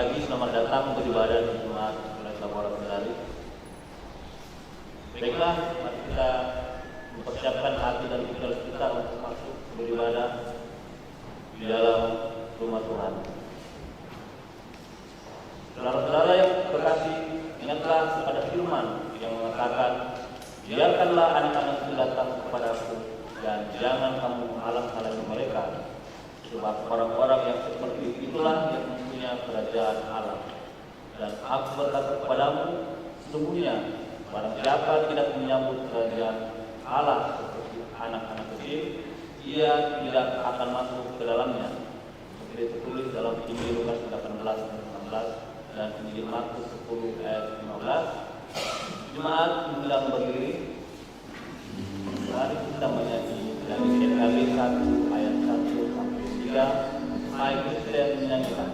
pagi, selamat datang beribadah di Jumat Labora Kendari. Baiklah, mari kita mempersiapkan hati dan pikiran kita untuk masuk beribadah di dalam rumah Tuhan. Saudara-saudara yang terkasih, ingatlah kepada firman yang mengatakan, biarkanlah anak-anak itu datang kepadaku dan jangan kamu menghalang-halangi mereka, sebab orang-orang yang seperti itulah yang mempunyai kerajaan Allah. Dan aku berkata kepadamu, sesungguhnya barang siapa tidak menyambut kerajaan Allah seperti anak-anak kecil, ia tidak akan masuk ke dalamnya. Seperti tertulis dalam Injil Lukas 18 ayat 16 dan Injil Markus 10 ayat 15. Jemaat undang berdiri. Mari kita menyanyi dari NKB 1 ayat 1 sampai 3. Hai Kristen menyanyikan.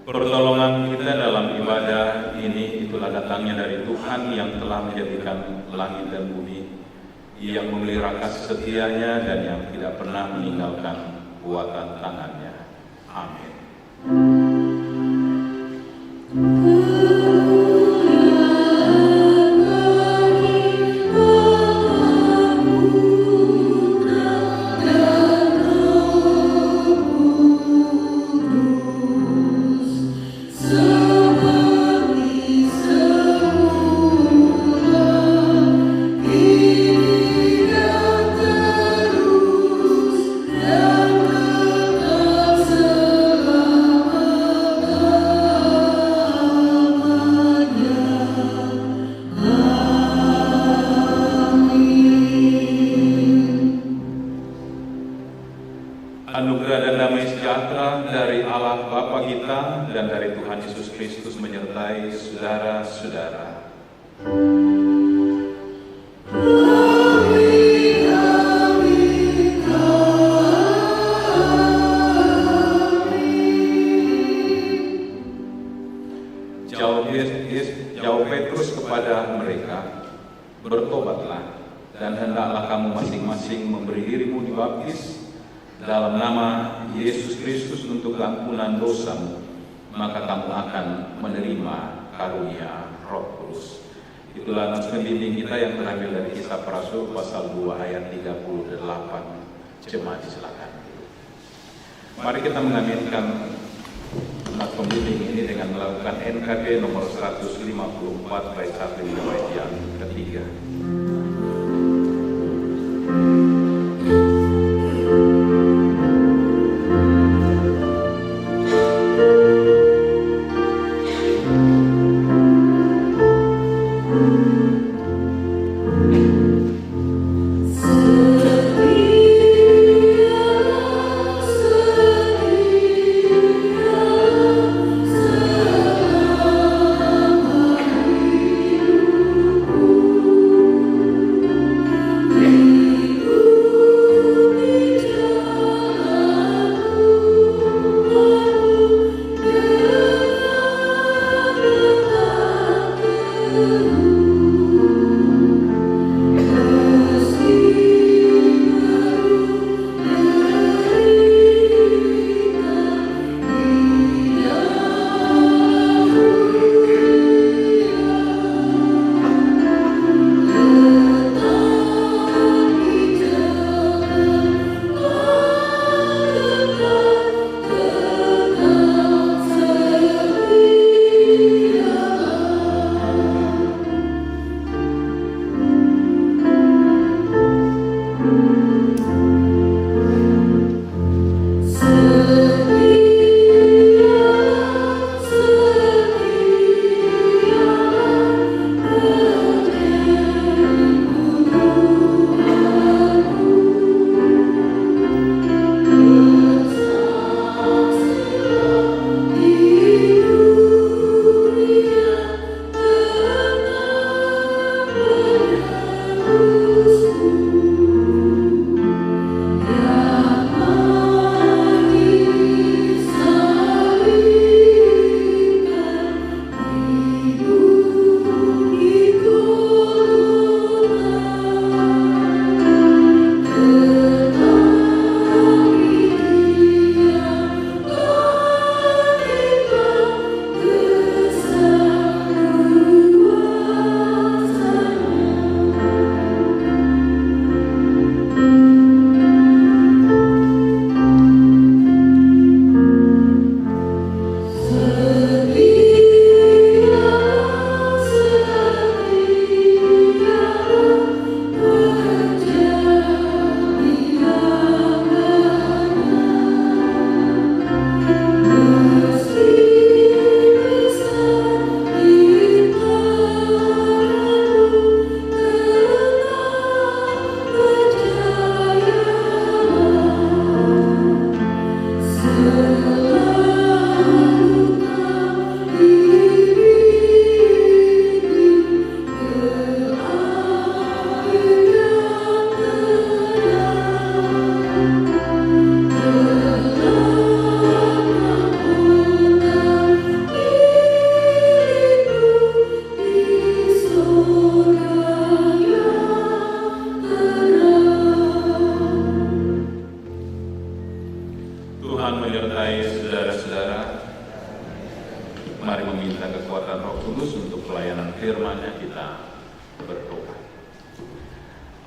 Pertolongan kita dalam ibadah ini itulah datangnya dari Tuhan yang telah menjadikan langit dan bumi, yang memelihara kasih setianya dan yang tidak pernah meninggalkan buatan tangannya. Amin. Anugerah dan damai sejahtera dari Allah Bapa kita dan dari Tuhan Yesus Kristus menyertai saudara-saudara. Jawab Petrus kepada mereka, bertobatlah dan hendaklah kamu masing-masing memberi dirimu dibaptis dalam nama Yesus Kristus untuk keampunan dosamu, maka kamu akan menerima karunia Roh Kudus. Itulah nas pembimbing kita yang terambil dari Kisah Para Rasul pasal 2 ayat 38. Jemaat silakan. Mari kita mengaminkan nas pembimbing ini dengan melakukan NKB nomor 154 bait 1 hingga bait yang ketiga.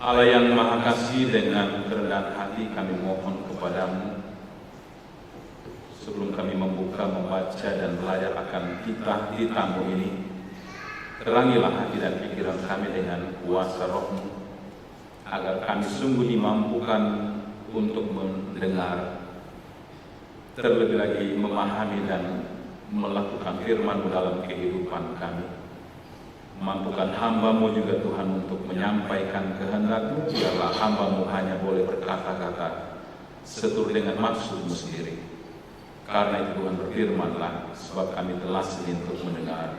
Allah yang Maha Kasih, dengan kerendahan hati kami mohon kepadamu, sebelum kami membuka, membaca, dan belajar akan kitab di tamu ini, terangilah hati dan pikiran kami dengan kuasa Roh-Mu, agar kami sungguh dimampukan untuk mendengar, terlebih lagi memahami dan melakukan firman-Mu dalam kehidupan kami. Mampukan hamba-Mu juga Tuhan untuk menyampaikan kehendak-Mu, biarlah hamba-Mu hanya boleh berkata-kata seturut dengan maksud-Mu sendiri. Karena itu Tuhan berfirman-Lah, sebab kami telah sedih untuk mendengar.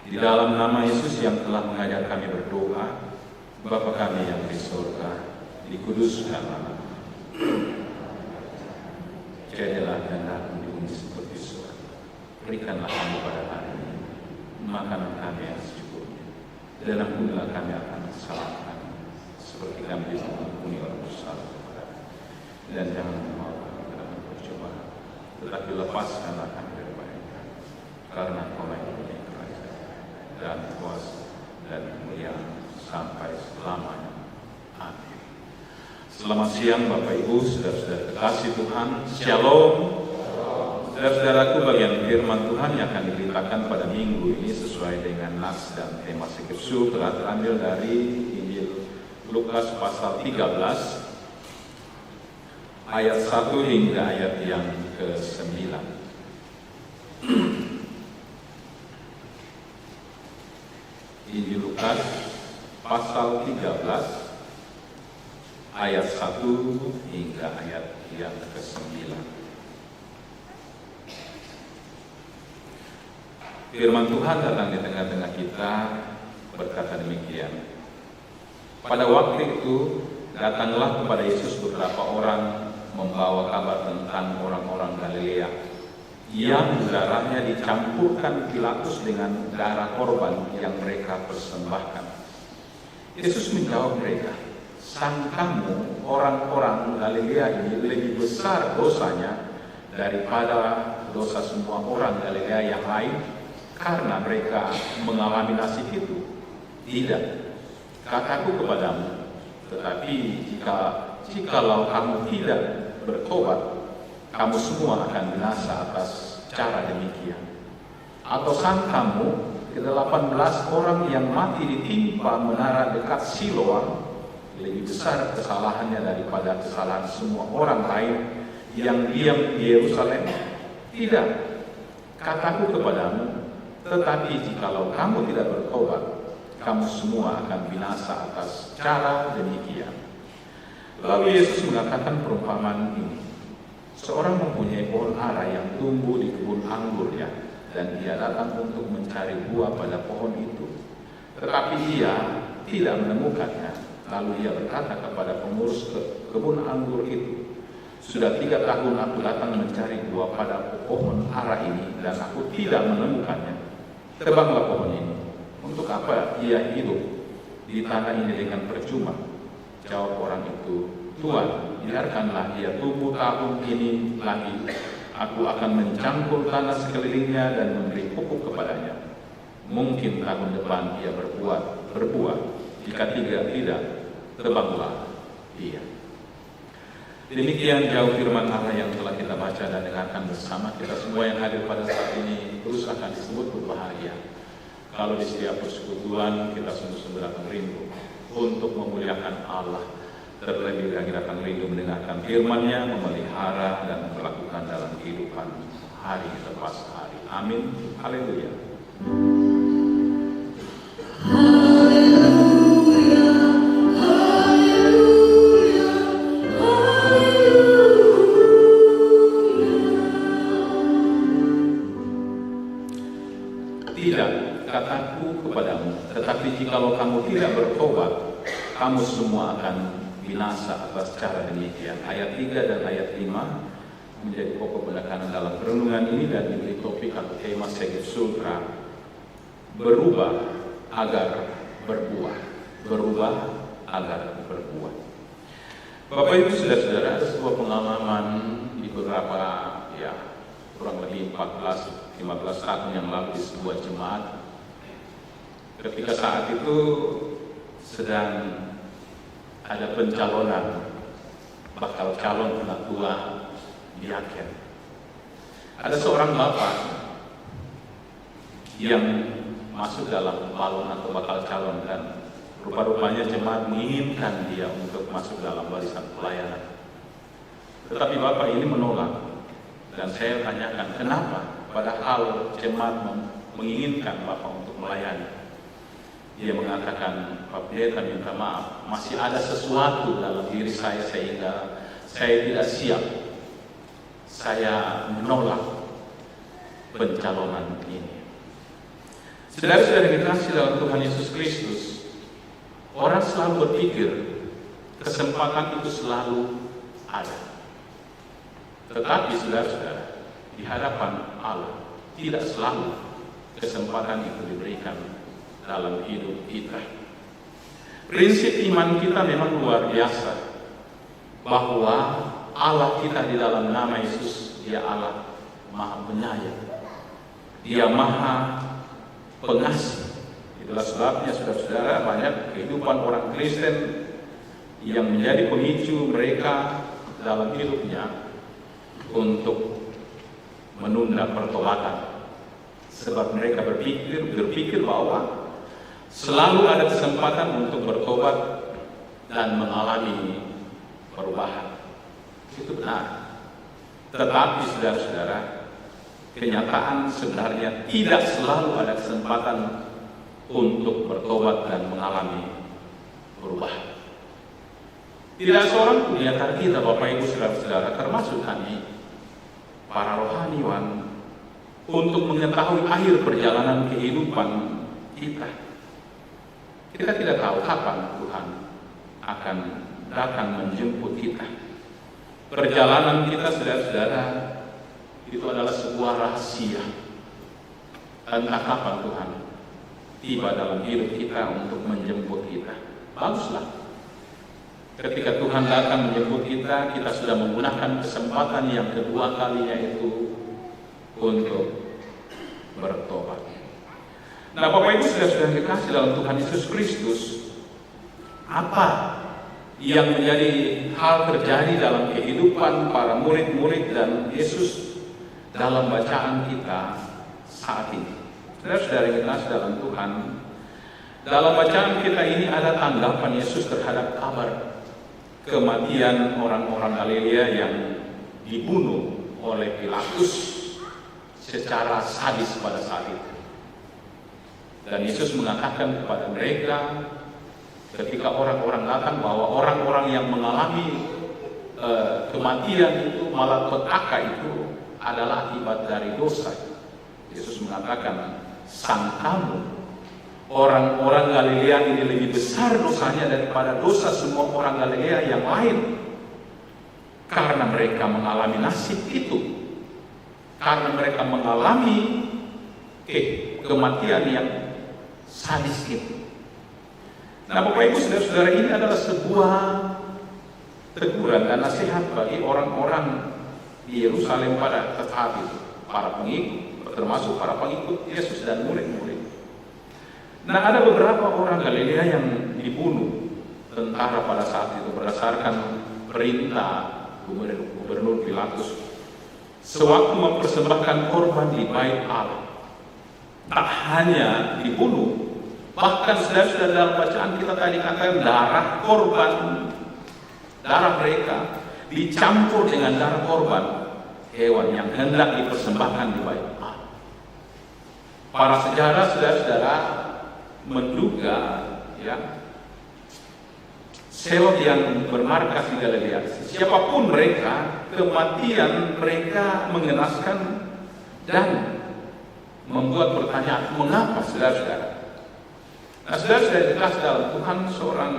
Di dalam nama Yesus yang telah mengajar kami berdoa, Bapa kami yang di surga, dikuduskan nama-Mu. Jadilah kehendak-Mu di bumi seperti surga. Berikanlah kami pada hari ini makanan kami yang secukupnya, dan ampunilah kami akan kesalahan kami, seperti kami bisa mengampuni orang bersalah kepada kami. Dan jangan membawa kami ke dalam percobaan, tetapi lepaskanlah kami dari bahaya. Karena Engkau yang mempunyai kerajaan dan kuasa dan kemuliaan sampai selamanya. Amin. Selamat siang Bapak Ibu, saudara-saudara kekasih Tuhan. Shalom. Saudara-saudaraku, bagian firman Tuhan yang akan diberitakan pada minggu ini sesuai dengan nas dan tema Sekepsul telah terambil dari Injil Lukas pasal 13 ayat 1 hingga ayat yang ke-9. Injil Lukas pasal 13 ayat 1 hingga ayat yang ke-9. Firman Tuhan datang di tengah-tengah kita berkata demikian. Pada waktu itu datanglah kepada Yesus beberapa orang membawa kabar tentang orang-orang Galilea yang darahnya dicampurkan Pilatus dengan darah korban yang mereka persembahkan. Yesus menjawab mereka, "Sangkamu orang-orang Galilea ini lebih besar dosanya daripada dosa semua orang Galilea yang lain karena mereka mengalami nasib itu? Tidak, kataku kepadamu, tetapi jikalau kamu tidak bertobat, kamu semua akan binasa atas cara demikian. Atau sangkamu ke-18 orang yang mati ditimpa menara dekat Siloam lebih besar kesalahannya daripada kesalahan semua orang lain yang diam di Yerusalem? Tidak, kataku kepadamu, tetapi jikalau kamu tidak bertobat, kamu semua akan binasa atas cara demikian." Lalu Yesus mengatakan perumpamaan ini. Seorang mempunyai pohon ara yang tumbuh di kebun anggurnya, dan dia datang untuk mencari buah pada pohon itu. Tetapi dia tidak menemukannya. Lalu dia berkata kepada pengurus kebun anggur itu, "Sudah 3 tahun aku datang mencari buah pada pohon ara ini, dan aku tidak menemukannya. Tebanglah pohon ini. Untuk apa ia hidup di tanah ini dengan percuma?" Jawab orang itu, "Tuan, biarkanlah ia tumbuh tahun ini lagi. Aku akan mencangkul tanah sekelilingnya dan memberi pupuk kepadanya. Mungkin tahun depan ia berbuah. Jika tidak, tebanglah dia." Demikian jauh firman Allah yang telah kita baca dan dengarkan bersama. Kita semua yang hadir pada saat ini terus akan disebut berbahagia kalau di setiap persekutuan kita sungguh-sungguh datang rindu untuk memuliakan Allah. Terlebih lagi datang rindu mendengarkan firman-Nya, memelihara dan melakukan dalam kehidupan hari lepas hari. Amin. Haleluya. Tidak, kataku kepadamu, tetapi jikalau kamu tidak bertobat, kamu semua akan binasa atas cara demikian. Ayat 3 dan ayat 5 menjadi pokok penekanan dalam renungan ini dan diberi topik atau tema Sekepsul, berubah agar berbuah. Berubah agar berbuah. Bapak Ibu saudara-saudara, ada sebuah pengalaman di beberapa kurang lebih 14-15 tahun yang lalu di sebuah jemaat. Ketika saat itu sedang ada pencalonan bakal calon penatua diaken. Ada seorang bapak yang masuk dalam balon atau bakal calon, dan rupa-rupanya jemaat menginginkan dia untuk masuk dalam barisan pelayanan. Tetapi bapak ini menolak. Dan saya tanyakan, kenapa? Padahal jemaat menginginkan bapak untuk melayani. Dia mengatakan, "Pak Pendeta, minta maaf, masih ada sesuatu dalam diri saya sehingga saya tidak siap. Saya menolak pencalonan ini." Saudara-saudara yang dikasihi dalam Tuhan Yesus Kristus, orang selalu berpikir kesempatan itu selalu ada. Tetapi saudara-saudara, di hadapan Allah tidak selalu kesempatan itu diberikan dalam hidup kita. prinsip iman kita memang luar biasa, bahwa Allah kita di dalam nama Yesus, Dia Allah Maha Penyayang, Dia Maha Pengasih. Itulah sebabnya saudara-saudara, banyak kehidupan orang Kristen yang menjadi pemicu mereka dalam hidupnya untuk menunda pertobatan, sebab mereka berpikir bahwa selalu ada kesempatan untuk bertobat dan mengalami perubahan. Itu benar. Tetapi saudara-saudara, kenyataan sebenarnya tidak selalu ada kesempatan untuk bertobat dan mengalami perubahan. Tidak seorang pun di antara kita, Bapak Ibu saudara-saudara, termasuk kami, para rohaniwan, untuk mengetahui akhir perjalanan kehidupan kita. Kita tidak tahu kapan Tuhan akan datang menjemput kita. Perjalanan kita, saudara-saudara, itu adalah sebuah rahasia. Entah kapan Tuhan tiba dalam hidup kita untuk menjemput kita. Baguslah, ketika Tuhan datang menjemput kita, kita sudah menggunakan kesempatan yang kedua kalinya itu untuk bertobat. Nah, Bapak Ibu sudah dikasih dalam Tuhan Yesus Kristus, apa yang menjadi hal terjadi dalam kehidupan para murid-murid dan Yesus dalam bacaan kita saat ini? Saudara-saudara yang dikasih dalam Tuhan, dalam bacaan kita ini ada tanggapan Yesus terhadap kabar kematian orang-orang Galilea yang dibunuh oleh Pilatus secara sadis pada saat itu. Dan Yesus mengatakan kepada mereka ketika orang-orang datang bahwa orang-orang yang mengalami kematian itu, malapetaka itu adalah akibat dari dosa. Yesus mengatakan, sangkamu orang-orang Galilea ini lebih besar dosanya daripada dosa semua orang Galilea yang lain, karena mereka mengalami nasib itu, karena mereka mengalami kematian yang sadis itu. Nah, Bapak Ibu saudara-saudara, ini adalah sebuah teguran dan nasihat bagi orang-orang di Yerusalem pada saat itu, para pengikut, termasuk para pengikut Yesus dan murid-murid. Nah, ada beberapa orang Galilea yang dibunuh tentara pada saat itu berdasarkan perintah Gubernur Pilatus sewaktu mempersembahkan korban di Bait Allah. Tak hanya dibunuh, bahkan saudara-saudara, dalam bacaan kita tadi katakan darah korban, darah mereka dicampur dengan darah korban hewan yang hendak dipersembahkan di Bait Allah. Para sejarah saudara-saudara menduga, ya, Selot yang bermarkas di Galilea, siapapun mereka, kematian mereka mengenaskan dan membuat pertanyaan, mengapa saudara-saudara? Nah, saudara-saudara, jelas dalam Tuhan, seorang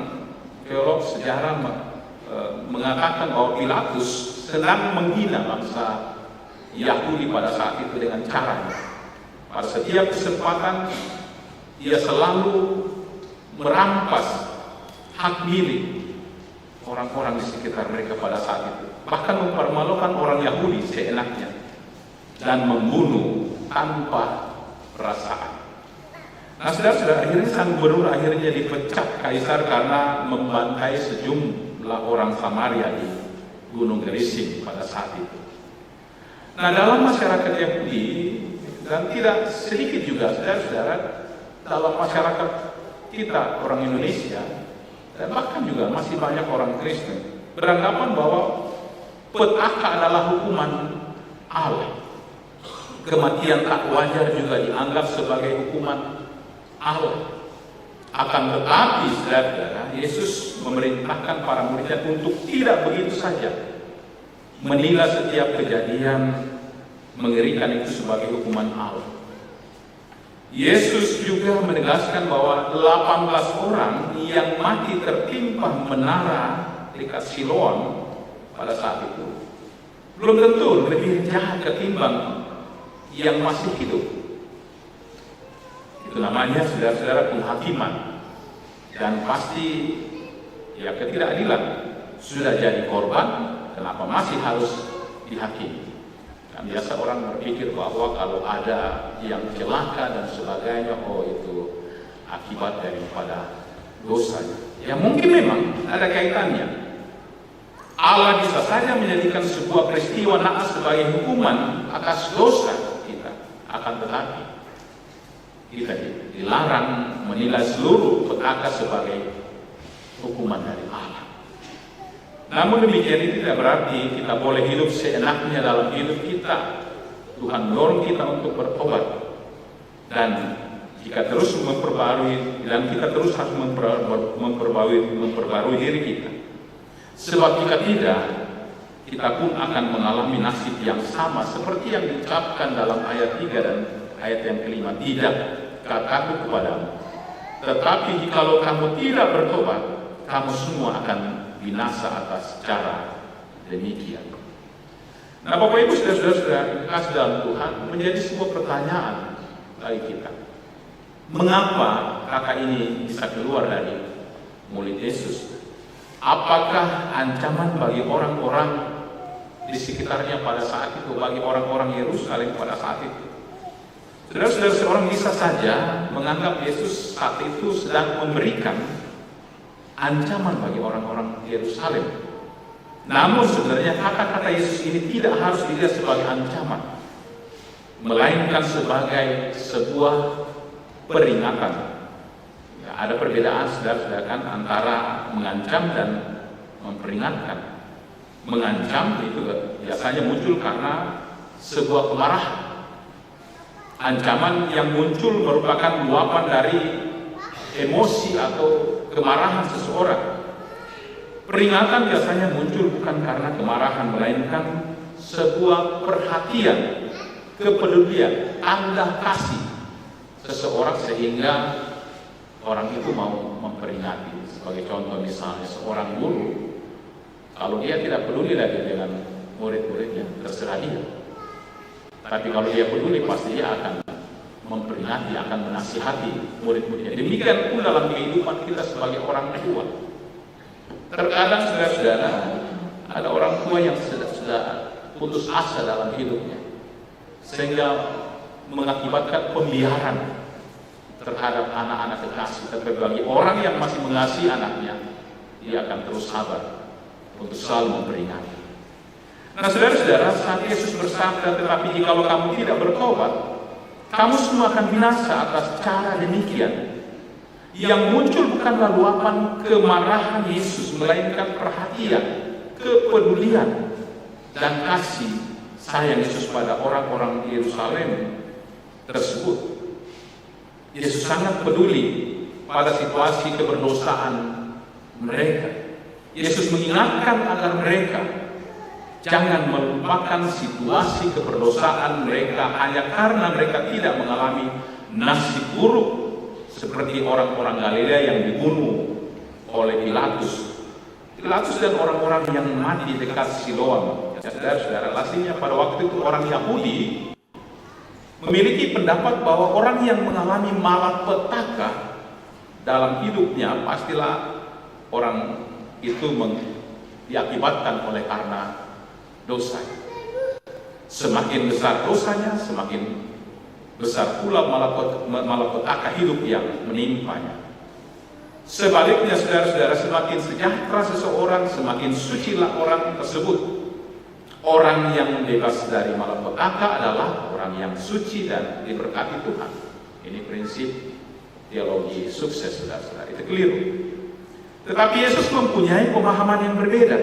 teolog sejarah mengatakan bahwa Pilatus sedang menghina bangsa Yahudi pada saat itu dengan caranya. Pada setiap kesempatan ia selalu merampas hak milik orang-orang di sekitar mereka pada saat itu, bahkan mempermalukan orang Yahudi seenaknya dan membunuh tanpa perasaan. Nah, saudara-saudara, akhirnya sang gubernur akhirnya dipecat kaisar karena membantai sejumlah orang Samaria di Gunung Gerizim pada saat itu. Nah, dalam masyarakat Yahudi dan tidak sedikit juga saudara-saudara dalam masyarakat kita orang Indonesia, dan bahkan juga masih banyak orang Kristen beranggapan bahwa petaka adalah hukuman Allah. Kematian tak wajar juga dianggap sebagai hukuman Allah. Akan tetapi saudara, Yesus memerintahkan para muridnya untuk tidak begitu saja menilai setiap kejadian mengerikan itu sebagai hukuman Allah. Yesus juga menegaskan bahwa 18 orang yang mati tertimpa menara dekat Siloam pada saat itu belum tentu lebih jahat ketimbang yang masih hidup. Itu namanya saudara-saudara penghakiman dan pasti ya ketidakadilan sudah jadi korban, kenapa masih harus dihakimi? Dan biasa orang berpikir bahwa kalau ada yang celaka dan sebagainya, oh itu akibat daripada dosanya. Ya mungkin memang ada kaitannya. Allah bisa saja menjadikan sebuah peristiwa naas sebagai hukuman atas dosa kita. Akan tetapi kita dilarang menilai seluruh petaka sebagai hukuman dari Allah. Namun demikian itu tidak berarti kita boleh hidup seenaknya dalam hidup kita. Tuhan mendorong kita untuk bertobat, dan jika terus memperbarui, dan kita terus harus memperbarui diri kita. Sebab jika tidak, kita pun akan mengalami nasib yang sama seperti yang diucapkan dalam ayat 3 dan ayat yang kelima. Tidak, kataku kepadamu, tetapi jikalau kamu tidak bertobat, kamu semua akan binasa atas cara demikian. Nah, Bapak Ibu saudara-saudara kasih dalam Tuhan, menjadi sebuah pertanyaan bagi kita. Mengapa kata ini bisa keluar dari mulut Yesus? Apakah ancaman bagi orang-orang di sekitarnya pada saat itu, bagi orang-orang Yerusalem pada saat itu? Saudara-saudara, seorang bisa saja menganggap Yesus saat itu sedang memberikan ancaman bagi orang-orang Yerusalem. Namun sebenarnya kata-kata Yesus ini tidak harus dilihat sebagai ancaman, melainkan sebagai sebuah peringatan. Ya, ada perbedaan saudara-saudara kan antara mengancam dan memperingatkan. Mengancam itu biasanya muncul karena sebuah kemarahan. Ancaman yang muncul merupakan luapan dari emosi atau kemarahan seseorang. Peringatan biasanya muncul bukan karena kemarahan, melainkan sebuah perhatian, kepedulian, tanda kasih seseorang sehingga orang itu mau memperingati. Sebagai contoh misalnya seorang guru, kalau dia tidak peduli lagi dengan murid-muridnya, terserah dia. Tapi kalau dia peduli, pasti dia akan memperingati, akan menasihati murid-muridnya. Demikian pun dalam kehidupan kita sebagai orang tua. Terkadang saudara-saudara, ada orang tua yang sudah putus asa dalam hidupnya, sehingga mengakibatkan pembiaran terhadap anak-anak kekasih. Tapi bagi orang yang masih mengasihi anaknya, dia akan terus sabar untuk selalu memperingati. Nah, saudara-saudara, saat Yesus bersabda, tetapi jikalau kamu tidak bertobat, kamu semua akan binasa atas cara demikian. Yang muncul bukanlah luapan kemarahan Yesus, melainkan perhatian, kepedulian, dan kasih sayang Yesus pada orang-orang Yerusalem tersebut. Yesus sangat peduli pada situasi keberdosaan mereka. Yesus mengingatkan agar mereka jangan melupakan situasi keberdosaan mereka hanya karena mereka tidak mengalami nasib buruk seperti orang-orang Galilea yang dibunuh oleh Pilatus. Pilatus dan orang-orang yang mati dekat Siloam. Ya, saudara-saudara, aslinya pada waktu itu orang Yahudi memiliki pendapat bahwa orang yang mengalami malapetaka dalam hidupnya pastilah orang itu diakibatkan oleh karena dosa. Semakin besar dosanya, semakin besar pula malapetaka hidup yang menimpanya. Sebaliknya saudara-saudara, semakin sejahtera seseorang, semakin sucilah orang tersebut. Orang yang bebas dari malapetaka adalah orang yang suci dan diberkati Tuhan. Ini prinsip teologi sukses, saudara-saudara. Itu keliru. Tetapi Yesus mempunyai pemahaman yang berbeda.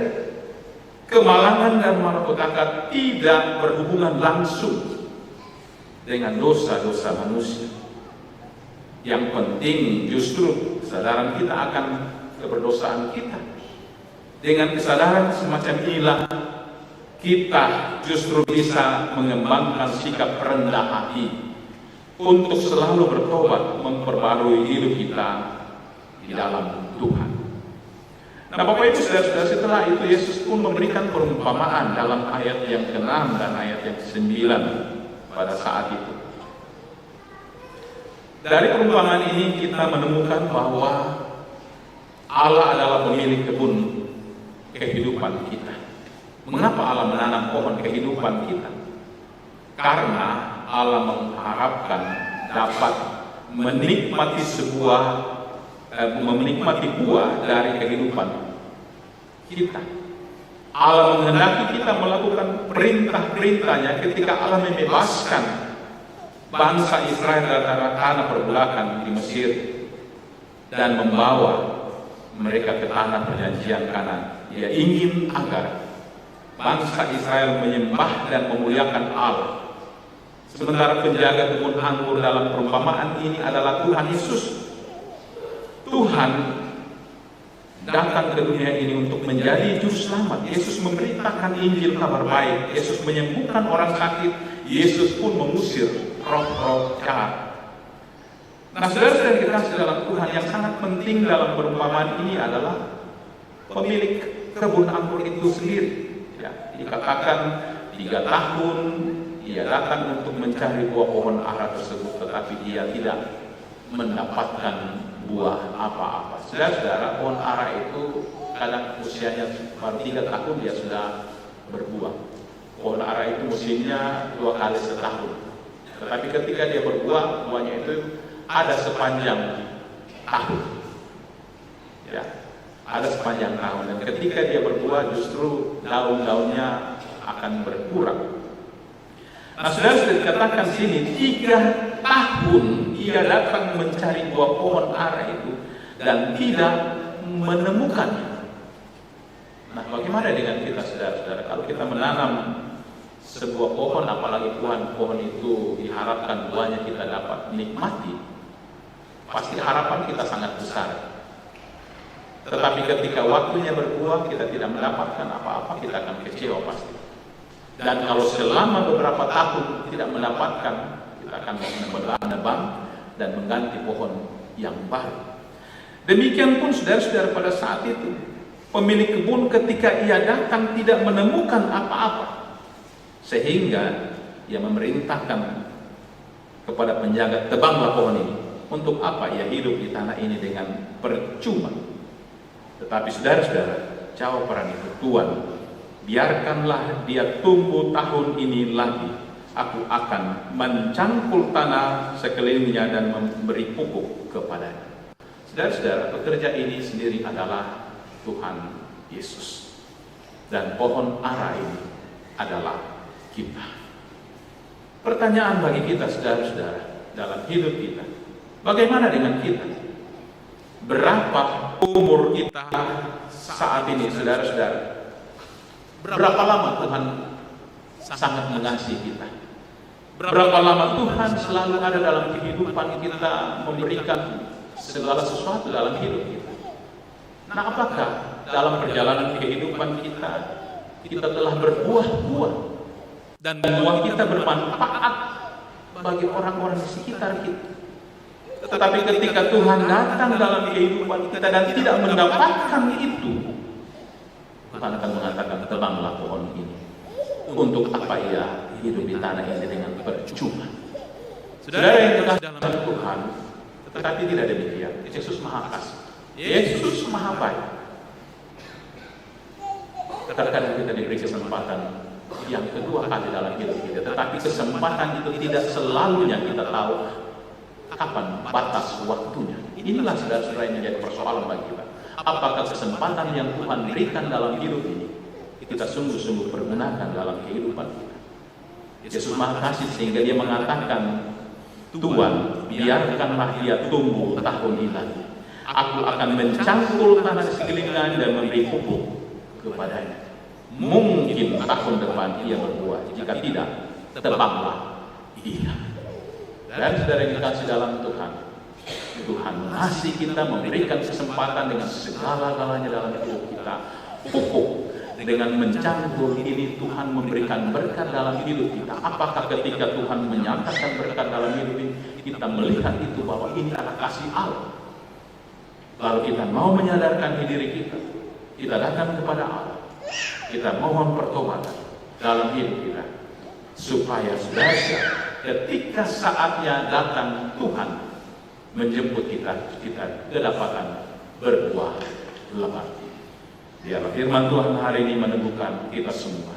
Kemalangan dan malapetaka tidak berhubungan langsung dengan dosa-dosa manusia. Yang penting justru kesadaran kita akan keberdosaan kita. Dengan kesadaran semacam inilah kita justru bisa mengembangkan sikap rendah hati untuk selalu bertobat, memperbarui hidup kita di dalam Tuhan. Nah, Bapak Ibu saudara-saudara, setelah itu Yesus pun memberikan perumpamaan dalam ayat yang ke-6 dan ayat yang ke-9 pada saat itu. Dari perumpamaan ini kita menemukan bahwa Allah adalah pemilik kebun kehidupan kita. Mengapa Allah menanam pohon kehidupan kita? Karena Allah mengharapkan dapat menikmati menikmati buah dari kehidupan kita. Allah menghendaki kita melakukan perintah-perintahnya ketika Allah membebaskan bangsa Israel dari tanah perbudakan di Mesir dan membawa mereka ke tanah perjanjian Kanaan. Dia ingin agar bangsa Israel menyembah dan memuliakan Allah. Sementara penjaga kebun anggur dalam perumpamaan ini adalah Tuhan Yesus. Tuhan datang ke dunia ini untuk menjadi juru selamat. Yesus memberitakan Injil kabar baik. Yesus menyembuhkan orang sakit. Yesus pun mengusir roh-roh jahat. Nah, saudara-saudara kita dalam Tuhan, yang sangat penting dalam perumpamaan ini adalah pemilik kebun anggur itu sendiri. Ya, dikatakan 3 tahun ia datang untuk mencari buah pohon ara tersebut, tetapi dia tidak mendapatkan buah apa-apa. Saudara-saudara, pohon ara itu kadang usianya baru 3 tahun dia sudah berbuah. Pohon ara itu musimnya 2 kali setahun. Tetapi ketika dia berbuah, buahnya itu ada sepanjang tahun. Ya, ada sepanjang tahun. Dan ketika dia berbuah, justru daun-daunnya akan berkurang. Nah, saudara dikatakan sini 3 tahun ia datang mencari buah pohon ara itu dan tidak menemukannya. Nah, bagaimana dengan kita, saudara-saudara? Kalau kita menanam sebuah pohon, apalagi pohon itu diharapkan buahnya kita dapat nikmati, pasti harapan kita sangat besar. Tetapi ketika waktunya berbuah kita tidak mendapatkan apa-apa, kita akan kecewa pasti. Dan kalau selama beberapa tahun tidak mendapatkan, kita akan menebang dan mengganti pohon yang baru. Demikian pun saudara-saudara, pada saat itu pemilik kebun ketika ia datang tidak menemukan apa-apa, sehingga ia memerintahkan kepada penjaga, tebanglah pohon ini. Untuk apa ia hidup di tanah ini dengan percuma? Tetapi saudara-saudara, jawab orang itu, Tuhan, biarkanlah dia tumbuh tahun ini lagi. Aku akan mencangkul tanah sekelilingnya dan memberi pupuk kepadanya. Saudara-saudara, pekerja ini sendiri adalah Tuhan Yesus. Dan pohon ara ini adalah kita. Pertanyaan bagi kita, saudara-saudara, dalam hidup kita, bagaimana dengan kita? Berapa umur kita saat ini, saudara-saudara? Berapa lama Tuhan sangat mengasihi kita? Berapa lama Tuhan selalu ada dalam kehidupan kita, memberikan segala sesuatu dalam hidup kita? Nah, apakah dalam perjalanan kehidupan kita telah berbuah-buah dan buah kita bermanfaat bagi orang-orang di sekitar kita? Tetapi ketika Tuhan datang dalam kehidupan kita dan tidak mendapatkan itu, Tuhan akan mengatakan, tebanglah pohon ini. Untuk apa ia hidup di tanah ini dengan percuma? Saudara yang dekat dalam Tuhan, tetapi tidak demikian. Yesus Maha Kasih, Yesus Maha Baik. Terkadang kita diberi kesempatan yang kedua kali dalam hidup kita, tetapi kesempatan itu tidak selalunya kita tahu kapan batas waktunya. Inilah saudara-saudara yang menjadi persoalan bagi kita. Apakah kesempatan yang Tuhan berikan dalam hidup ini kita sungguh-sungguh pergunakan dalam kehidupan kita? Yesus Maha Kasih sehingga dia mengatakan, Tuhan, biarkanlah dia tumbuh tahun ini lagi. Aku akan mencangkul tanah di sekelilingnya dan memberi pupuk kepadanya. Mungkin tahun depan ia berbuah, jika tidak, tebanglah ia. Dan saudara yang dikasih dalam Tuhan, Tuhan masih kita memberikan kesempatan dengan segala-galanya dalam hidup kita. Pupuk dengan mencangkul ini Tuhan memberikan berkat dalam hidup kita. Apakah ketika Tuhan menyatakan berkat dalam hidup ini, kita melihat itu bahwa ini adalah kasih Allah, lalu kita mau menyadarkan diri kita, kita datang kepada Allah, kita mohon pertobatan dalam hidup kita, supaya saudara ketika saatnya datang Tuhan menjemput kita kedapatan berbuah lengkapi. Biarlah firman Tuhan hari ini meneguhkan kita semua,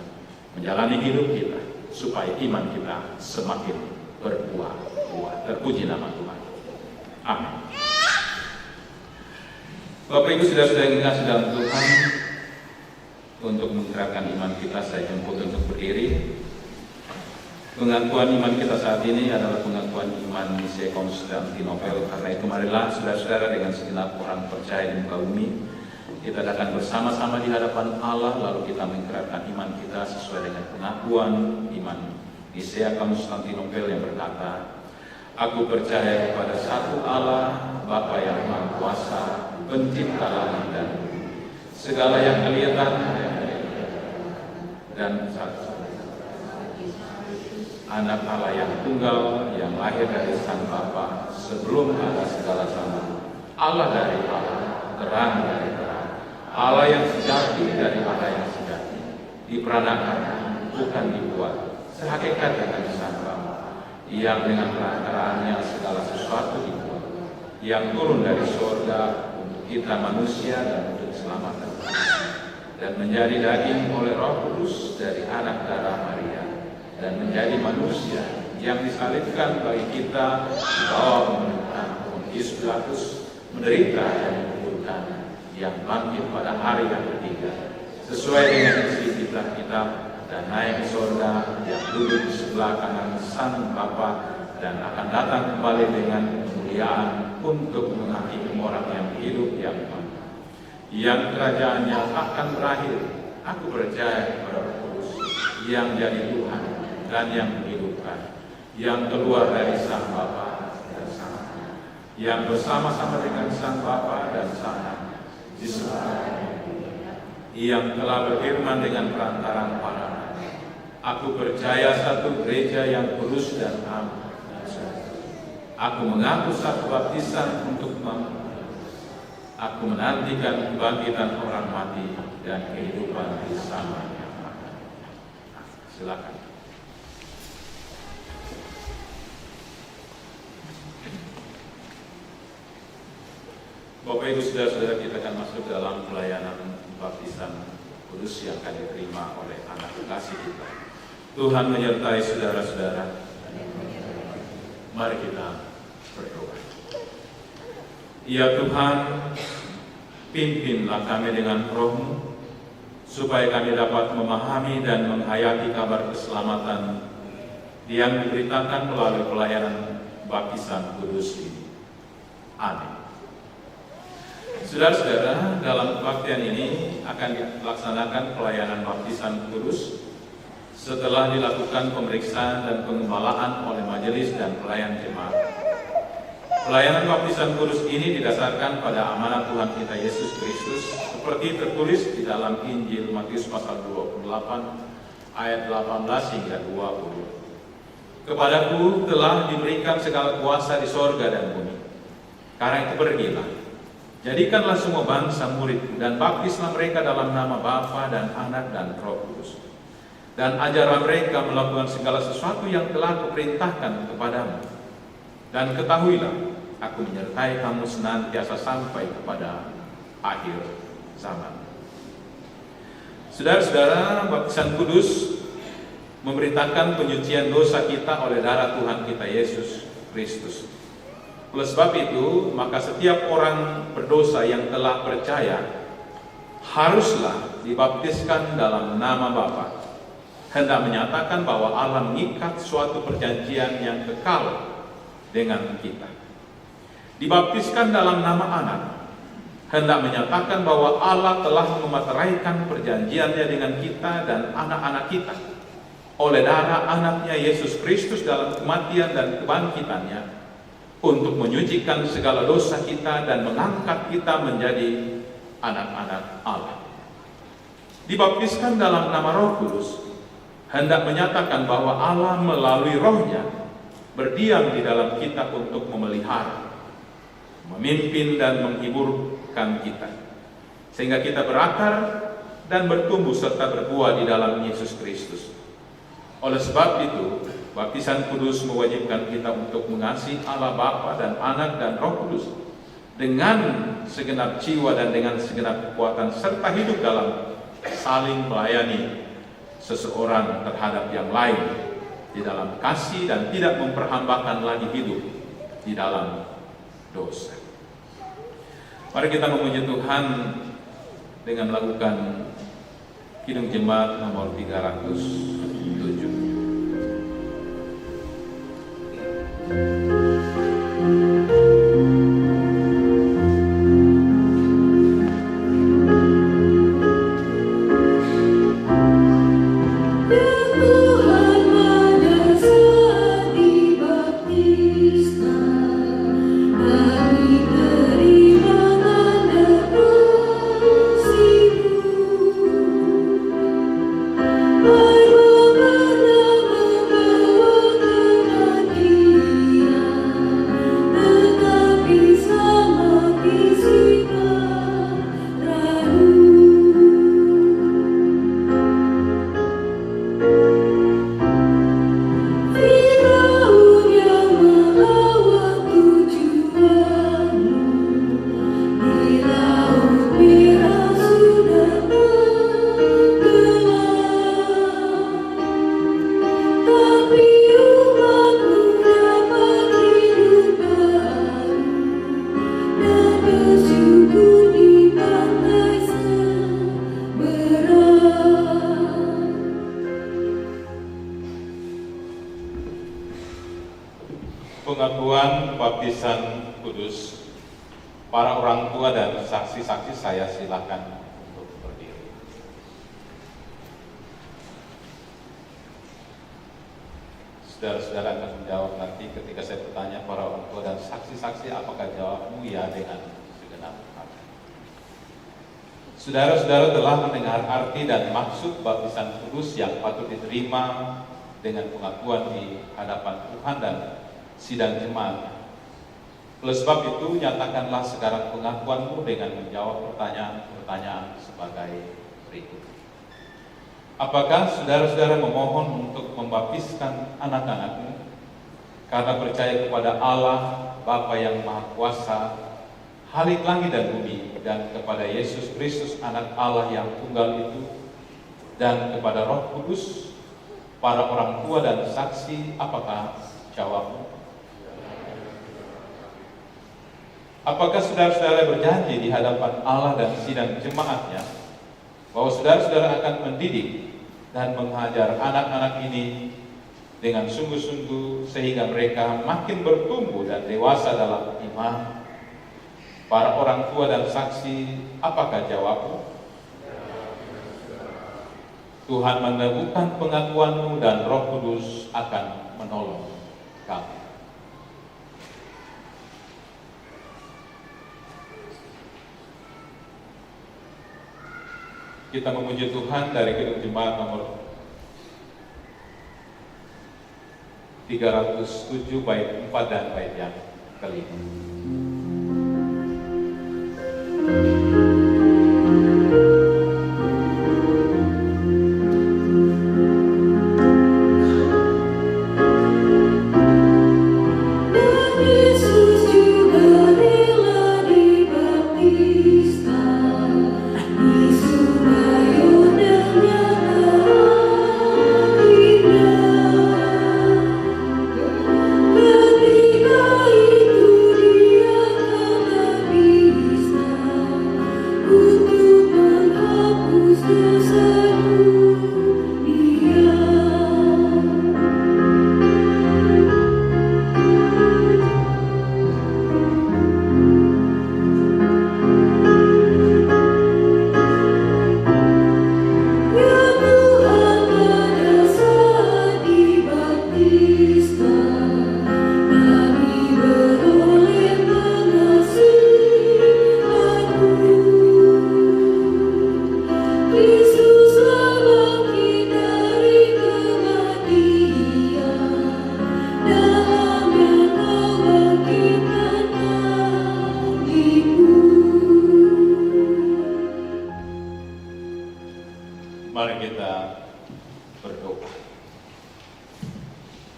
menjalani hidup kita, supaya iman kita semakin berbuah-buah. Terpuji nama Tuhan. Amin. Bapak Ibu saudara-saudara yang dikasihi dalam Tuhan, untuk menggerakkan iman kita, saya jemput untuk berdiri. Pengakuan iman kita saat ini adalah pengakuan iman Nicea Konstantinopel. Karena itu marilah saudara-saudara dengan segenap orang percaya di muka bumi, kita akan bersama-sama di hadapan Allah, lalu kita menggerakkan iman kita sesuai dengan pengakuan iman Nicea Konstantinopel yang berkata, Aku percaya kepada satu Allah, Bapa yang Maha Kuasa, Pencipta langit dan bumi, segala yang kelihatan dan satu Anak Allah yang tunggal, yang lahir dari Sang Bapa sebelum ada segala zaman, Allah dari Allah, terang dari terang, Allah yang sejati dari Allah yang sejati, diperanakan, bukan dibuat, sehakikat dengan Sang Bapa, yang dengan perantaraannya segala sesuatu dibuat, yang turun dari surga untuk kita manusia dan untuk keselamatan, dan menjadi daging oleh Roh Kudus dari anak darah Maria, dan menjadi manusia yang disalibkan bagi kita di bawah pemerintahan Pontius Pilatus, menderita dan dikuburkan, yang bangkit pada hari yang ketiga sesuai dengan isi kitab, dan naik ke surga, yang duduk di sebelah kanan Sang Bapa, dan akan datang kembali dengan kemuliaan untuk menghakimi orang yang hidup yang mati, yang kerajaannya akan berakhir. Aku percaya kepada Roh Kudus yang jadi Tuhan dan yang menghidupkan, yang keluar dari Sang Bapa dan Sang Anak, yang bersama-sama dengan Sang Bapa dan Sang Anak di surga, yang telah berfirman dengan perantaraan para nabi. Aku percaya satu gereja yang kudus dan am. Aku mengaku satu baptisan untuk aku menantikan kebangkitan orang mati dan kehidupan di zaman yang akan. Silakan. Bapak Ibu saudara-saudara, kita akan masuk dalam pelayanan baptisan kudus yang akan diterima oleh anak kekasih kita. Tuhan menyertai saudara-saudara. Mari kita berdoa. Ya Tuhan, pimpinlah kami dengan Roh-Mu, supaya kami dapat memahami dan menghayati kabar keselamatan yang diberitakan melalui pelayanan baptisan kudus ini. Amin. Saudara-saudara, dalam kebaktian ini akan dilaksanakan pelayanan baptisan kudus setelah dilakukan pemeriksaan dan pengembalaan oleh majelis dan pelayan jemaat. Pelayanan baptisan kudus ini didasarkan pada amanat Tuhan kita Yesus Kristus seperti tertulis di dalam Injil Matius pasal 28 ayat 18 hingga 20. Kepadaku telah diberikan segala kuasa di sorga dan bumi. Karena itu pergilah, jadikanlah semua bangsa murid dan baptislah mereka dalam nama Bapa dan Anak dan Roh Kudus. Dan ajarlah mereka melakukan segala sesuatu yang telah kuperintahkan kepadamu. Dan ketahuilah, aku menyertai kamu senantiasa sampai kepada akhir zaman. Saudara-saudara, baptisan kudus memberitakan penyucian dosa kita oleh darah Tuhan kita Yesus Kristus. Oleh sebab itu, maka setiap orang berdosa yang telah percaya haruslah dibaptiskan dalam nama Bapa, hendak menyatakan bahwa Allah mengikat suatu perjanjian yang kekal dengan kita. Dibaptiskan dalam nama Anak, hendak menyatakan bahwa Allah telah memateraikan perjanjiannya dengan kita dan anak-anak kita oleh darah Anaknya Yesus Kristus dalam kematian dan kebangkitannya, untuk menyucikan segala dosa kita dan mengangkat kita menjadi anak-anak Allah. Dibaptiskan dalam nama Roh Kudus, hendak menyatakan bahwa Allah melalui Roh-Nya berdiam di dalam kita untuk memelihara, memimpin dan menghiburkan kita, sehingga kita berakar dan bertumbuh serta berbuah di dalam Yesus Kristus. Oleh sebab itu, baptisan kudus mewajibkan kita untuk mengasihi Allah Bapa dan Anak dan Roh Kudus, dengan segenap jiwa dan dengan segenap kekuatan, serta hidup dalam saling melayani seseorang terhadap yang lain di dalam kasih dan tidak memperhambakan lagi hidup di dalam dosa. Mari kita memuji Tuhan dengan melakukan Kidung Jemaat nomor 307. Pengakuan baptisan kudus. Para orang tua dan saksi-saksi saya silakan untuk berdiri. Saudara-saudara akan menjawab nanti ketika saya bertanya para orang tua dan saksi-saksi, apakah jawabmu ya dengan segenap hati. Saudara-saudara telah mendengar arti dan maksud baptisan kudus yang patut diterima dengan pengakuan di hadapan Tuhan dan sidang jemaat. Oleh sebab itu, nyatakanlah sekarang pengakuanmu dengan menjawab pertanyaan-pertanyaan sebagai berikut. Apakah saudara-saudara memohon untuk membaptiskan anak-anakmu karena percaya kepada Allah, Bapa yang Maha Kuasa, Khalik langit dan bumi, dan kepada Yesus Kristus anak Allah yang tunggal itu, dan kepada Roh Kudus? Para orang tua dan saksi, apakah jawabmu? Apakah saudara-saudara berjanji di hadapan Allah dan sidang jemaatnya bahwa saudara-saudara akan mendidik dan mengajar anak-anak ini dengan sungguh-sungguh sehingga mereka makin bertumbuh dan dewasa dalam iman? Para orang tua dan saksi, apakah jawabmu? Tuhan meneguhkan pengakuanmu dan Roh Kudus akan menolong kamu. Kita memuji Tuhan dari Kidung Jemaat nomor 307 bait 4 dan bait yang kelima.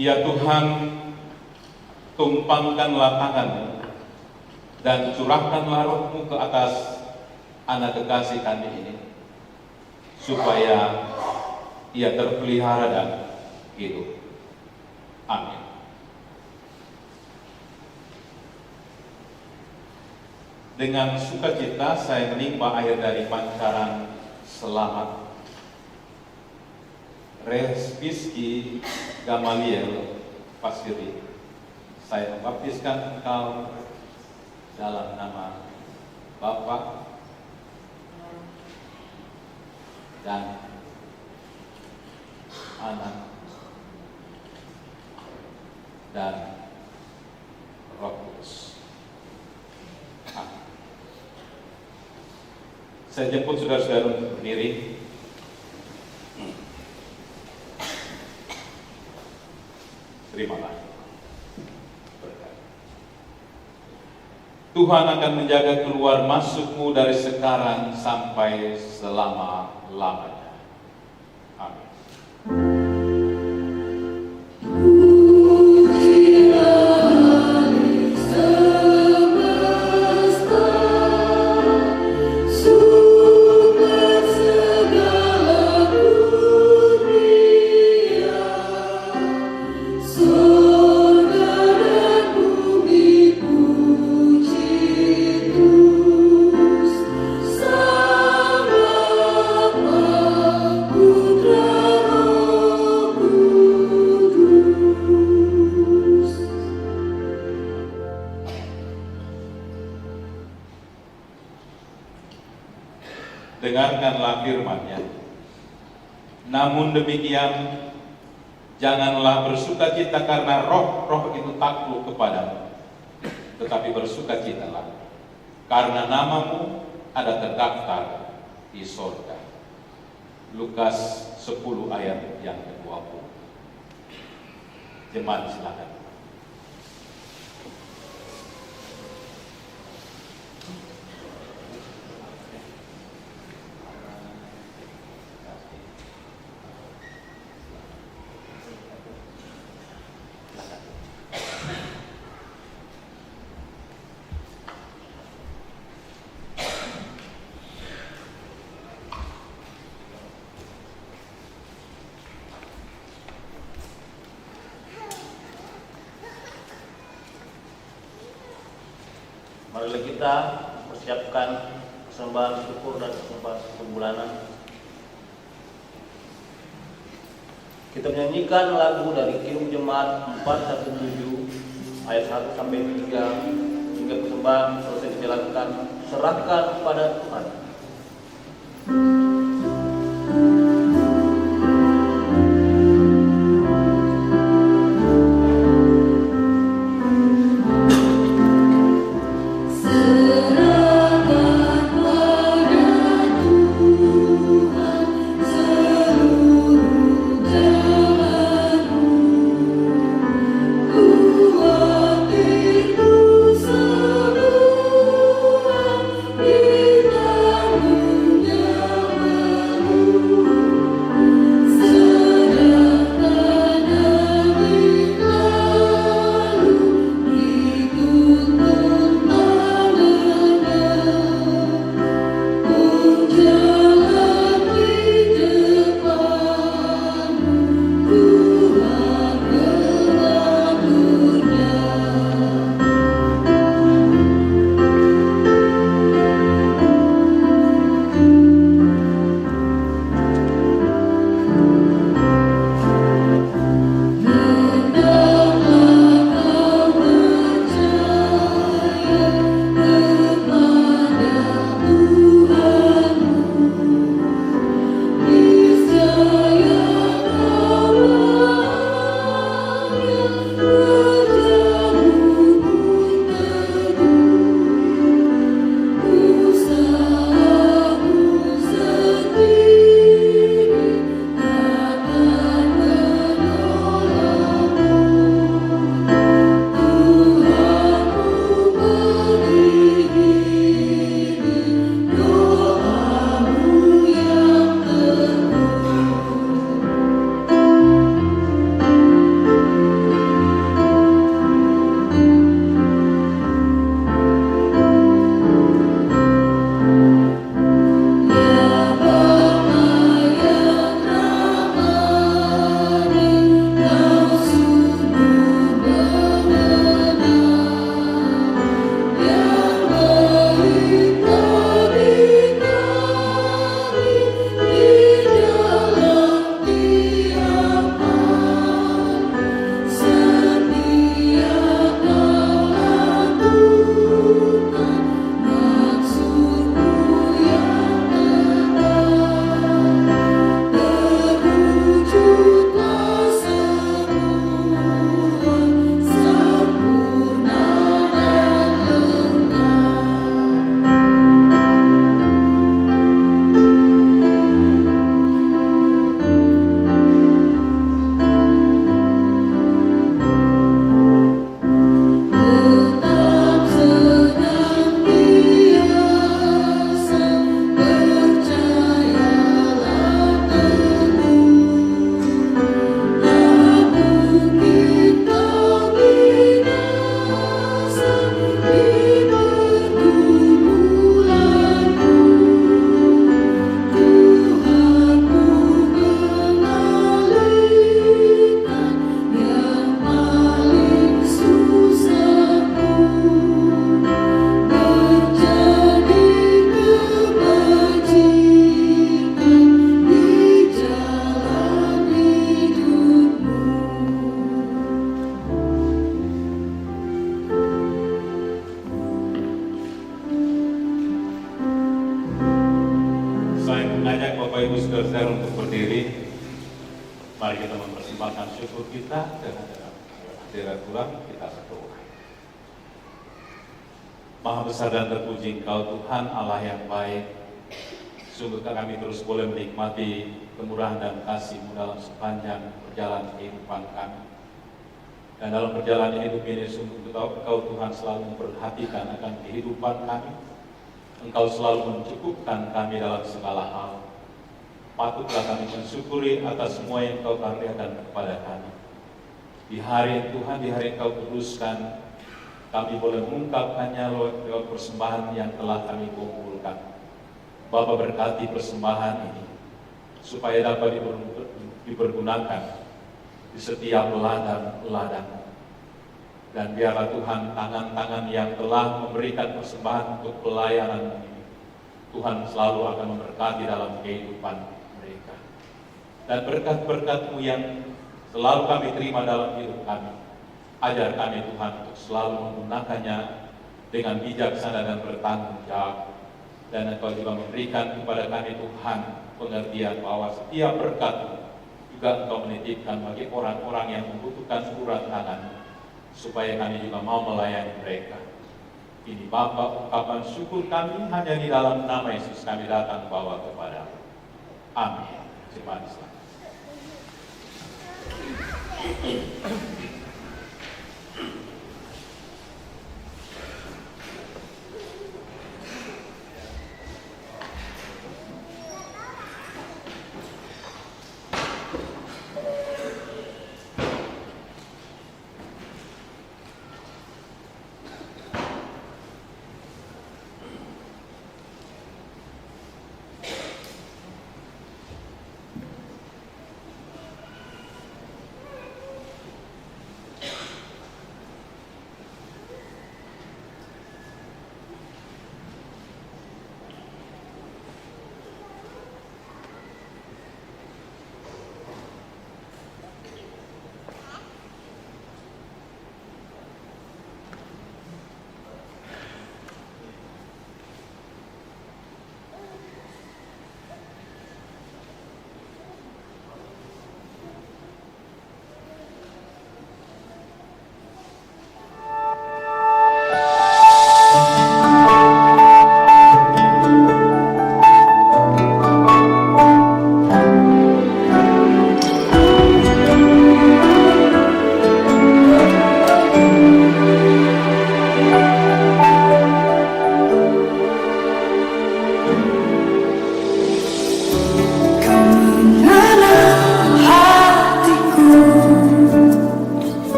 Ya Tuhan, tumpangkanlah tangan-Mu dan curahkanlah roh-Mu ke atas anak kekasih kami ini, supaya ia terpelihara dan hidup. Amin. Dengan sukacita saya menimba air dari pancaran selamat Respiski Gamaliel Pasiri. Saya membaptiskan engkau dalam nama Bapa dan Anak dan Roh Kudus. Amin. Saya jemput saudara-saudara untuk berdiri. Terimalah. Tuhan akan menjaga keluar masukmu dari sekarang sampai selama-lamanya. Amin. Dengarkanlah firman-Nya. Namun demikian, janganlah bersukacita karena roh-roh itu takluk kepadamu, tetapi bersukacitalah karena namamu ada terdaftar di sorga. Lukas 10 ayat yang ke-20. Jemaat silakan. Marilah kita persiapkan persembahan syukur dan persembahan pembulanan. Kita menyanyikan lagu dari Kirum Jemaat 417 ayat 1 sampai 3 hingga persembahan selesai dijalankan. Serahkan kepada Tuhan. Kita Mari kita mempersembahkan syukur kita dengan hadirat Tuhan, kita berdoa. Maha besar dan terpuji Engkau Tuhan Allah yang baik. Sungguh kami terus boleh menikmati kemurahan dan kasih-Mu dalam sepanjang perjalanan kehidupan kami. Dan dalam perjalanan hidup ini sungguh Engkau Tuhan selalu memperhatikan akan kehidupan kami. Engkau selalu mencukupkan kami dalam segala hal. Patutlah kami mensyukuri atas semua yang Engkau karuniakan kepada kami. Di hari Tuhan, di hari Engkau kuduskan, kami boleh mengungkapkannya lewat persembahan yang telah kami kumpulkan. Bapa berkati persembahan ini, supaya dapat dipergunakan di setiap ladang. Dan biarlah Tuhan tangan-tangan yang telah memberikan persembahan untuk pelayanan ini, Tuhan selalu akan memberkati dalam kehidupan mereka. Dan berkat-berkat-Mu yang selalu kami terima dalam hidup kami, ajar kami Tuhan untuk selalu menggunakannya dengan bijaksana dan bertanggung jawab. Dan Engkau juga memberikan kepada kami Tuhan pengertian bahwa setiap berkat-Mu juga Engkau menitipkan bagi orang-orang yang membutuhkan uluran tangan, supaya kami juga mau melayani mereka. Ini Bapa, ungkapan syukur kami hanya di dalam nama Yesus kami datang bawa kepada-Mu. Amin. Terima kasih.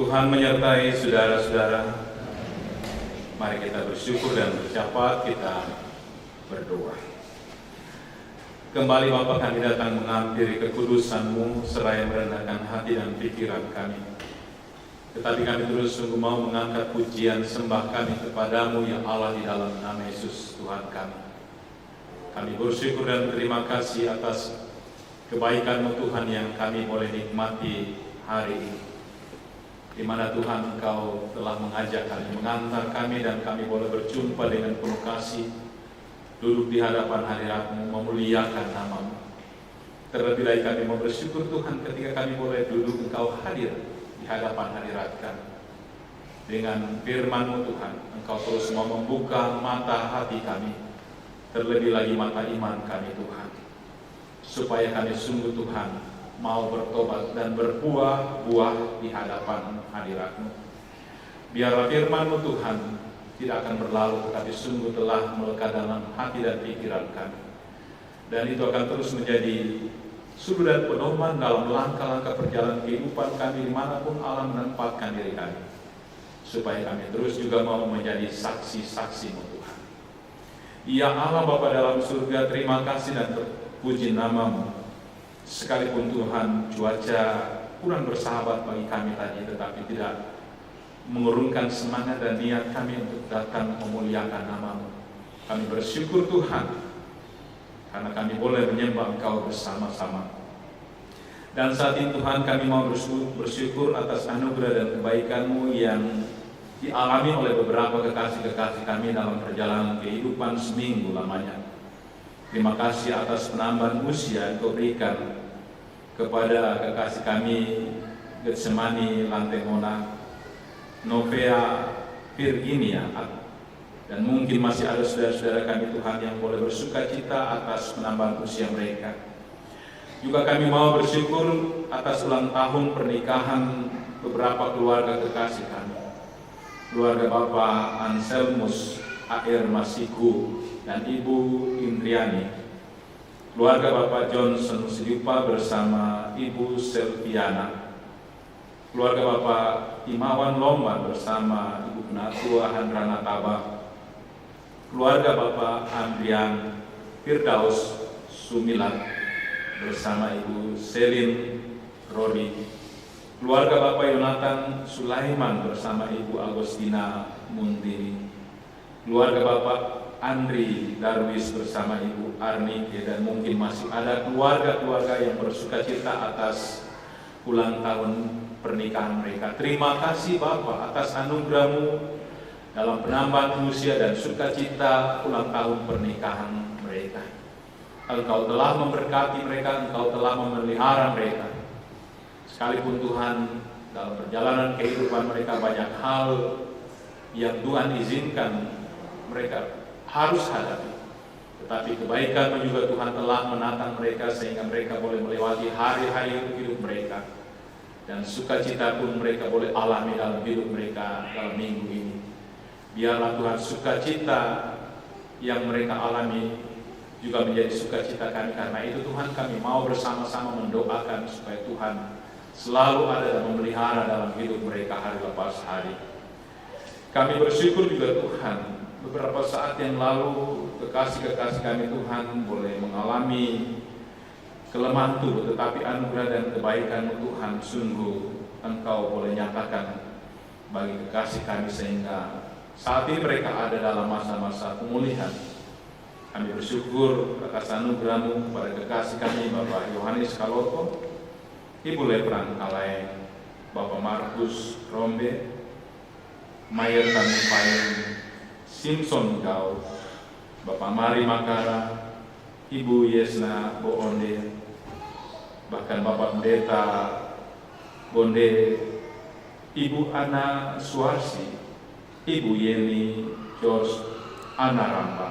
Tuhan menyertai saudara-saudara. Mari kita bersyukur dan bersyafat, kita berdoa. Kembali Bapa, kami datang menghampiri kekudusan-Mu seraya merendahkan hati dan pikiran kami. Tetapi kami terus sungguh mau mengangkat pujian sembah kami kepadamu ya Allah di dalam nama Yesus Tuhan kami. Kami bersyukur dan berterima kasih atas kebaikan-Mu Tuhan yang kami boleh nikmati hari ini, di mana Tuhan Engkau telah mengajak kami, mengantar kami, dan kami boleh berjumpa dengan penuh kasih, duduk di hadapan hadirat-Mu, memuliakan nama-Mu. Terlebih lagi kami mau bersyukur Tuhan ketika kami boleh duduk Engkau hadir di hadapan hadirat kami. Dengan firman-Mu Tuhan, Engkau terus mau membuka mata hati kami, terlebih lagi mata iman kami Tuhan, supaya kami sungguh Tuhan mau bertobat dan berbuah-buah di hadapan hadirat-Mu. Biarlah firman-Mu Tuhan tidak akan berlalu, tetapi sungguh telah melekat dalam hati dan pikiran kami. Dan itu akan terus menjadi suluh dan pedoman dalam langkah-langkah perjalanan kehidupan kami dimanapun Allah menempatkan diri kami, supaya kami terus juga mau menjadi saksi-saksi-Mu Tuhan. Ya Allah Bapa dalam surga, terima kasih dan terpuji nama-Mu. Sekalipun Tuhan cuaca kurang bersahabat bagi kami tadi, tetapi tidak mengurungkan semangat dan niat kami untuk datang memuliakan nama-Mu. Kami bersyukur Tuhan, karena kami boleh menyembah Engkau bersama-sama. Dan saat ini Tuhan, kami mau bersyukur atas anugerah dan kebaikan-Mu yang dialami oleh beberapa kekasih-kekasih kami dalam perjalanan kehidupan seminggu lamanya. Terima kasih atas penambahan usia yang Kau berikan kepada kekasih kami Getsemani Lantemona, Novea Virginia, dan mungkin masih ada saudara-saudara kami Tuhan yang boleh bersuka cita atas penambahan usia mereka. Juga kami mau bersyukur atas ulang tahun pernikahan beberapa keluarga kekasih kami, keluarga Bapak Anselmus A.R. Masiku dan Ibu Indriani, keluarga Bapak Johnson Sidupa bersama Ibu Selviana, keluarga Bapak Imawan Lomba bersama Ibu Penatua Handrana Taba, keluarga Bapak Andrian Firdaus Sumilat bersama Ibu Selin Rodi, keluarga Bapak Yonatan Sulaiman bersama Ibu Agustina Muntini, keluarga Bapak Andri Darwis bersama Ibu Arnike, dan mungkin masih ada keluarga-keluarga yang bersuka cita atas ulang tahun pernikahan mereka. Terima kasih Bapa atas anugerah-Mu dalam penambahan usia dan sukacita ulang tahun pernikahan mereka. Engkau telah memberkati mereka, Engkau telah memelihara mereka. Sekalipun Tuhan dalam perjalanan kehidupan mereka banyak hal yang Tuhan izinkan mereka harus hadapi, tetapi kebaikan juga Tuhan telah menatang mereka sehingga mereka boleh melewati hari-hari hidup mereka, dan sukacita pun mereka boleh alami dalam hidup mereka dalam minggu ini. Biarlah Tuhan sukacita yang mereka alami juga menjadi sukacita kami. Karena itu Tuhan, kami mau bersama-sama mendoakan supaya Tuhan selalu ada dan memelihara dalam hidup mereka hari lepas hari. Kami bersyukur juga Tuhan, beberapa saat yang lalu kekasih-kekasih kami Tuhan boleh mengalami kelemahan tubuh, tetapi anugerah dan kebaikan-Mu Tuhan sungguh Engkau boleh nyatakan bagi kekasih kami, sehingga saat ini mereka ada dalam masa-masa pemulihan. Kami bersyukur atas anugerah-Mu kepada kekasih kami Bapak Yohanes Kaloto, Ibu Leprang Kalai, Bapak Markus Rombe, Mayer Tanupayung, Simpson Gau, Bapak Mari Makara, Ibu Yesna Boonde, bahkan Bapak Pendeta Bonde, Ibu Ana Suarsi, Ibu Yeni George Ana Ramba.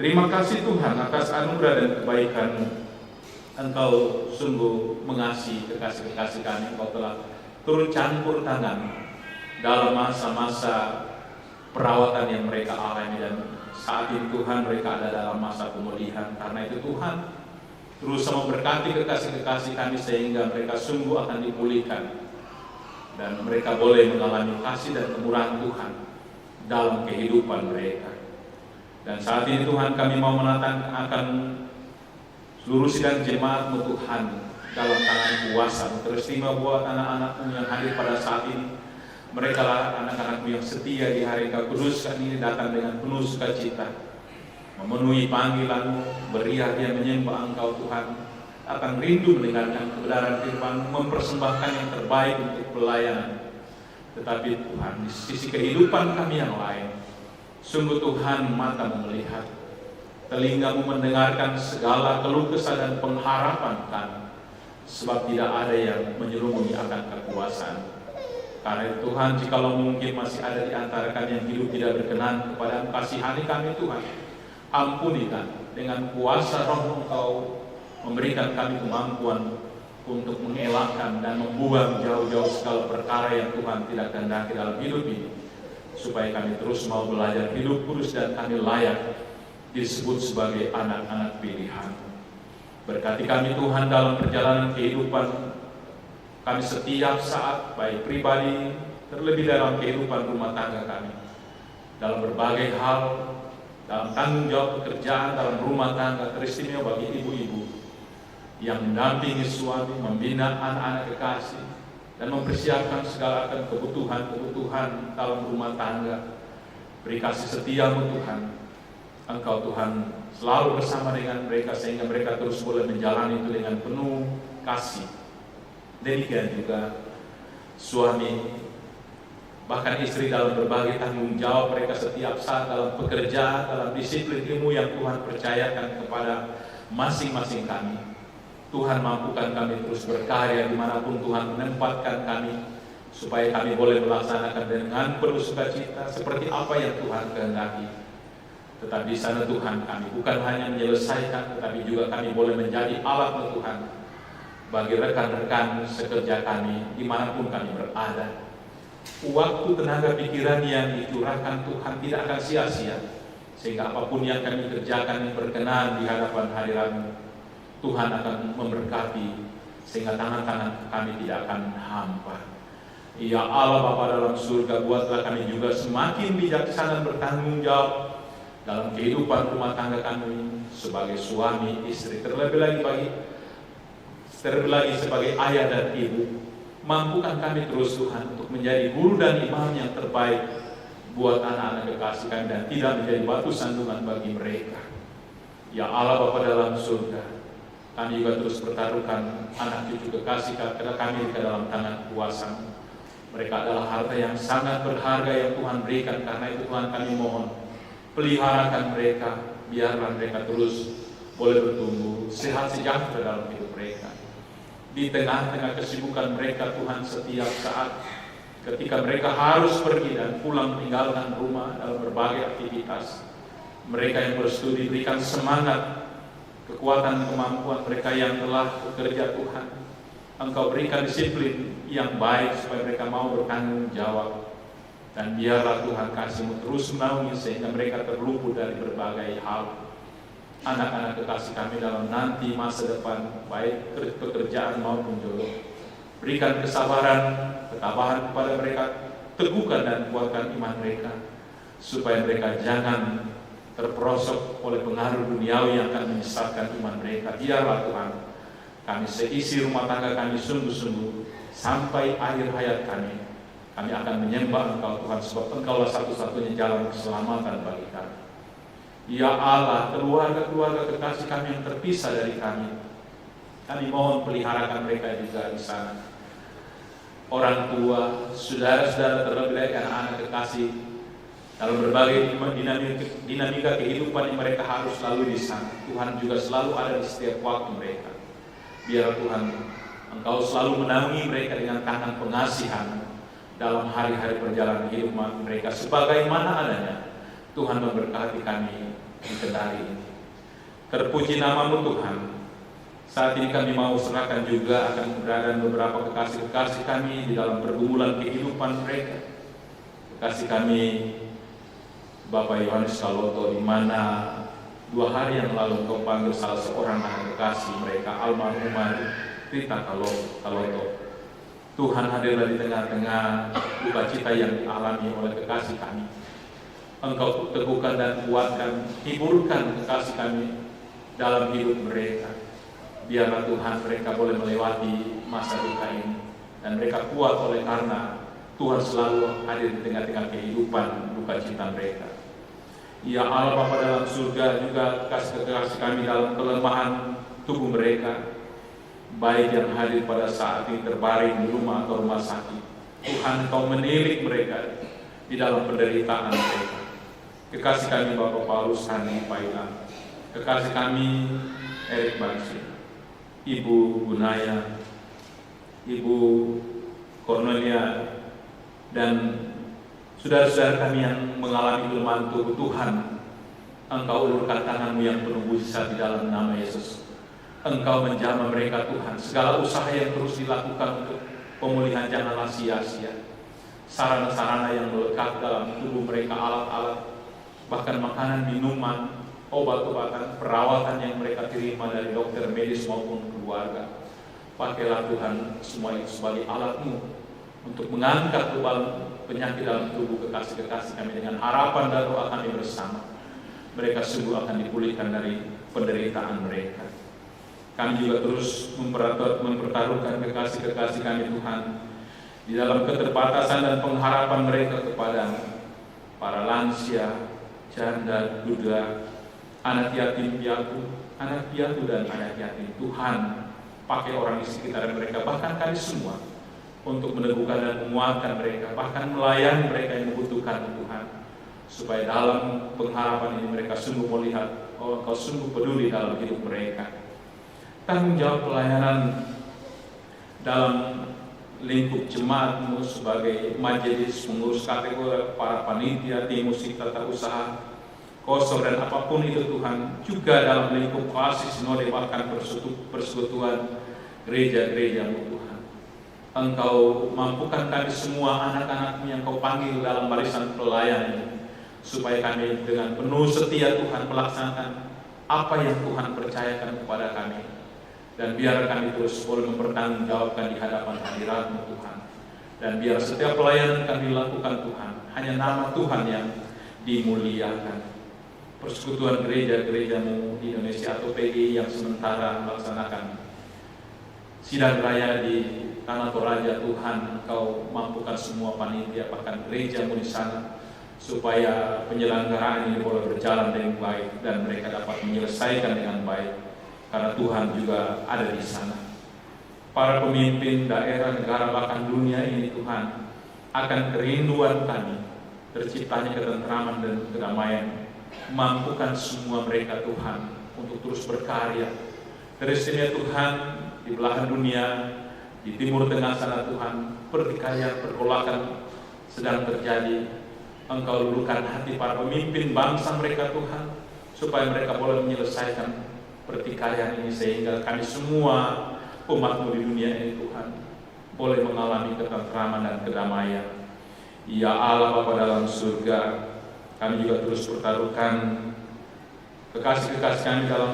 Terima kasih Tuhan atas anugerah dan kebaikan-Mu. Engkau sungguh mengasihi kekasih-kekasih kami. Engkau telah turun campur tangan dalam masa-masa perawatan yang mereka alami, dan saat ini Tuhan mereka ada dalam masa pemulihan. Karena itu Tuhan terus memberkati kekasih-kekasih kami sehingga mereka sungguh akan dipulihkan dan mereka boleh mengalami kasih dan kemurahan Tuhan dalam kehidupan mereka. Dan saat ini Tuhan, kami mau menatang akan seluruh sidang jemaat-Mu Tuhan dalam tangan kuasa. Terima buat anak-anak-Mu yang hadir pada saat ini. Mereka lah anak-anak-Mu yang setia di hari Kau kuduskan ini, datang dengan penuh sukacita, memenuhi panggilan-Mu, beriak dia menyembah Engkau Tuhan, akan rindu mendengarkan kebenaran firman, mempersembahkan yang terbaik untuk pelayanan. Tetapi Tuhan, di sisi kehidupan kami yang lain, sungguh Tuhan, mata-Mu melihat, telinga-Mu mendengarkan segala keluh kesah dan pengharapan kami, sebab tidak ada yang menyelubungi akan kekuasaan. Karena itu Tuhan, jikalau mungkin masih ada di antara kami yang hidup tidak berkenan kepada-Mu, kasihani kami Tuhan, ampuni kami dengan kuasa Roh Engkau, memberikan kami kemampuan untuk mengelakkan dan membuang jauh-jauh segala perkara yang Tuhan tidak kehendaki dalam hidup ini, supaya kami terus mau belajar hidup kudus dan kami layak disebut sebagai anak-anak pilihan. Berkati kami Tuhan dalam perjalanan kehidupan kami setiap saat, baik pribadi, terlebih dalam kehidupan rumah tangga kami, dalam berbagai hal, dalam tanggung jawab pekerjaan dalam rumah tangga, teristimewa bagi ibu-ibu yang mendampingi suami, membina anak-anak kekasih, dan mempersiapkan segala akan kebutuhan-kebutuhan dalam rumah tangga. Beri kasih setia-Mu Tuhan. Engkau Tuhan selalu bersama dengan mereka, sehingga mereka terus boleh menjalani itu dengan penuh kasih. Demikian juga suami, bahkan istri dalam berbagai tanggung jawab mereka setiap saat dalam pekerjaan, dalam disiplin ilmu yang Tuhan percayakan kepada masing-masing kami. Tuhan, mampukan kami terus berkarya dimanapun Tuhan menempatkan kami, supaya kami boleh melaksanakan dengan penuh sukacita seperti apa yang Tuhan kehendaki. Tetapi di sana Tuhan, kami bukan hanya menyelesaikan, tetapi juga kami boleh menjadi alat Tuhan bagi rekan-rekan sekerja kami dimanapun kami berada. Waktu, tenaga, pikiran yang dicurahkan Tuhan tidak akan sia-sia, sehingga apapun yang kami kerjakan yang berkenan di hadapan hadirat-Mu, Tuhan akan memberkati, sehingga tangan-tangan kami tidak akan hampa. Ya Allah Bapa dalam surga, buatlah kami juga semakin bijaksana dan bertanggung jawab dalam kehidupan rumah tangga kami sebagai suami, istri, terlebih lagi sebagai ayah dan ibu. Mampukan kami terus Tuhan untuk menjadi guru dan imam yang terbaik buat anak-anak kekasih kami, dan tidak menjadi batu sandungan bagi mereka. Ya Allah Bapa dalam surga, kami juga terus pertaruhkan anak cucu kekasih kami ke dalam tangan kuasa. Mereka adalah harta yang sangat berharga yang Tuhan berikan. Karena itu Tuhan, kami mohon, peliharakan mereka, biarlah mereka terus boleh bertumbuh sehat sejahtera dalam hidup mereka. Di tengah-tengah kesibukan mereka Tuhan, setiap saat ketika mereka harus pergi dan pulang meninggalkan rumah dalam berbagai aktivitas, mereka yang berstudi berikan semangat, kekuatan, kemampuan. Mereka yang telah bekerja Tuhan, Engkau berikan disiplin yang baik supaya mereka mau bertanggung jawab. Dan biarlah Tuhan kasih-Mu terus menaungi sehingga mereka terluput dari berbagai hal. Anak-anak kekasih kami dalam nanti masa depan, baik pekerjaan maupun jodoh, berikan kesabaran, ketabahan kepada mereka, teguhkan dan kuatkan iman mereka, supaya mereka jangan terperosok oleh pengaruh duniawi yang akan menyesatkan iman mereka. Biarlah Tuhan, kami seisi rumah tangga kami sungguh-sungguh sampai akhir hayat kami akan menyembah Engkau Tuhan, sebab Engkaulah satu-satunya jalan keselamatan bagi kami. Ya Allah, keluarga-keluarga kekasih kami yang terpisah dari kami mohon peliharakan mereka juga di sana. Orang tua, saudara-saudara, terlebih lagi anak-anak kekasih dalam berbagai dinamika kehidupan yang mereka harus lalui di sana. Tuhan juga selalu ada di setiap waktu mereka. Biar Tuhan, Engkau selalu menaungi mereka dengan tangan pengasihan dalam hari-hari perjalanan hidup mereka sebagaimana adanya. Tuhan memberkati kami di Kendari ini. Terpuji nama-Mu Tuhan. Saat ini kami mau serahkan juga akan keberadaan beberapa kekasih-kekasih kami di dalam pergumulan kehidupan mereka. Kekasih kami Bapak Yohanes Kaloto, di mana 2 hari yang lalu Engkau panggil salah seorang anak kekasih mereka, almarhumah Rita Kaloto. Tuhan hadirlah di tengah-tengah duka cita yang dialami oleh kekasih kami. Engkau teguhkan dan kuatkan, hiburkan kekasih kami dalam hidup mereka. Biarlah Tuhan mereka boleh melewati masa duka ini, dan mereka kuat oleh karena Tuhan selalu hadir di tengah-tengah kehidupan duka cita mereka. Ya Allah Bapa dalam surga, juga kasih kami dalam kelemahan tubuh mereka, baik yang hadir pada saat ini terbaring di rumah atau rumah sakit. Tuhan, Kau menilik mereka di dalam penderitaan mereka. Kekasih kami Bapak Paulus Hani Paila, kekasih kami Erik Bansi, Ibu Gunaya, Ibu Cornelia, dan saudara-saudara kami yang mengalami kelemahan tubuh, Tuhan, Engkau ulurkan tangan-Mu yang penuh mujizat di dalam nama Yesus. Engkau menjamah mereka Tuhan. Segala usaha yang terus dilakukan untuk pemulihan janganlah sia-sia. Sarana-sarana yang melekat dalam tubuh mereka, alat-alat, bahkan makanan, minuman, obat-obatan, perawatan yang mereka terima dari dokter medis maupun keluarga. Pakailah Tuhan semua itu sebagai alat-Mu untuk mengangkat beban penyakit dalam tubuh kekasih-kekasih kami. Dengan harapan dan doa kami bersama, mereka sungguh akan dipulihkan dari penderitaan mereka. Kami juga terus mempertaruhkan kekasih-kekasih kami Tuhan di dalam keterbatasan dan pengharapan mereka kepada para lansia, janda, duda, anak yatim piatu dan anak yatim. Tuhan, pakai orang di sekitar mereka, bahkan kami semua, untuk meneguhkan dan menguatkan mereka, bahkan melayani mereka yang membutuhkan Tuhan, supaya dalam pengharapan ini mereka sungguh melihat bahwa Kau sungguh peduli dalam hidup mereka. Tanggung jawab pelayanan dalam lingkup jemaat-Mu sebagai majelis, pengurus kategori, para panitia, tim musik, tata usaha, kosor dan apapun itu Tuhan, juga dalam lingkup kasih sinode, bahkan persekutuan gereja-gereja-Mu Tuhan. Engkau mampukan kami semua anak-anak-Mu yang Kau panggil dalam barisan pelayan ini, supaya kami dengan penuh setia Tuhan melaksanakan apa yang Tuhan percayakan kepada kami, dan biar kami terus boleh mempertanggungjawabkan di hadapan hadirat-Mu Tuhan. Dan biar setiap pelayanan kami lakukan Tuhan, hanya nama Tuhan yang dimuliakan. Persekutuan gereja-gereja-Mu di Indonesia atau PGI yang sementara melaksanakan sidang raya di Tanah Toraja, Tuhan, Engkau mampukan semua panitia, bahkan gereja-Mu di sana, supaya penyelenggaraan ini boleh berjalan dengan baik dan mereka dapat menyelesaikan dengan baik, karena Tuhan juga ada di sana. Para pemimpin daerah, negara, bahkan dunia ini Tuhan, akan kerinduan kami terciptanya ketentraman dan kedamaian. Mampukan semua mereka Tuhan untuk terus berkarya. Terusinnya Tuhan, di belahan dunia, di timur tengah sana Tuhan, pertikaian, pergolakan sedang terjadi. Engkau luluhkan hati para pemimpin bangsa mereka Tuhan, supaya mereka boleh menyelesaikan pertikaian ini, sehingga kami semua umat-Mu di dunia ini Tuhan boleh mengalami ketentraman dan kedamaian. Ya Allah Bapa dalam surga, kami juga terus pertaruhkan kekasih-kekasih kami dalam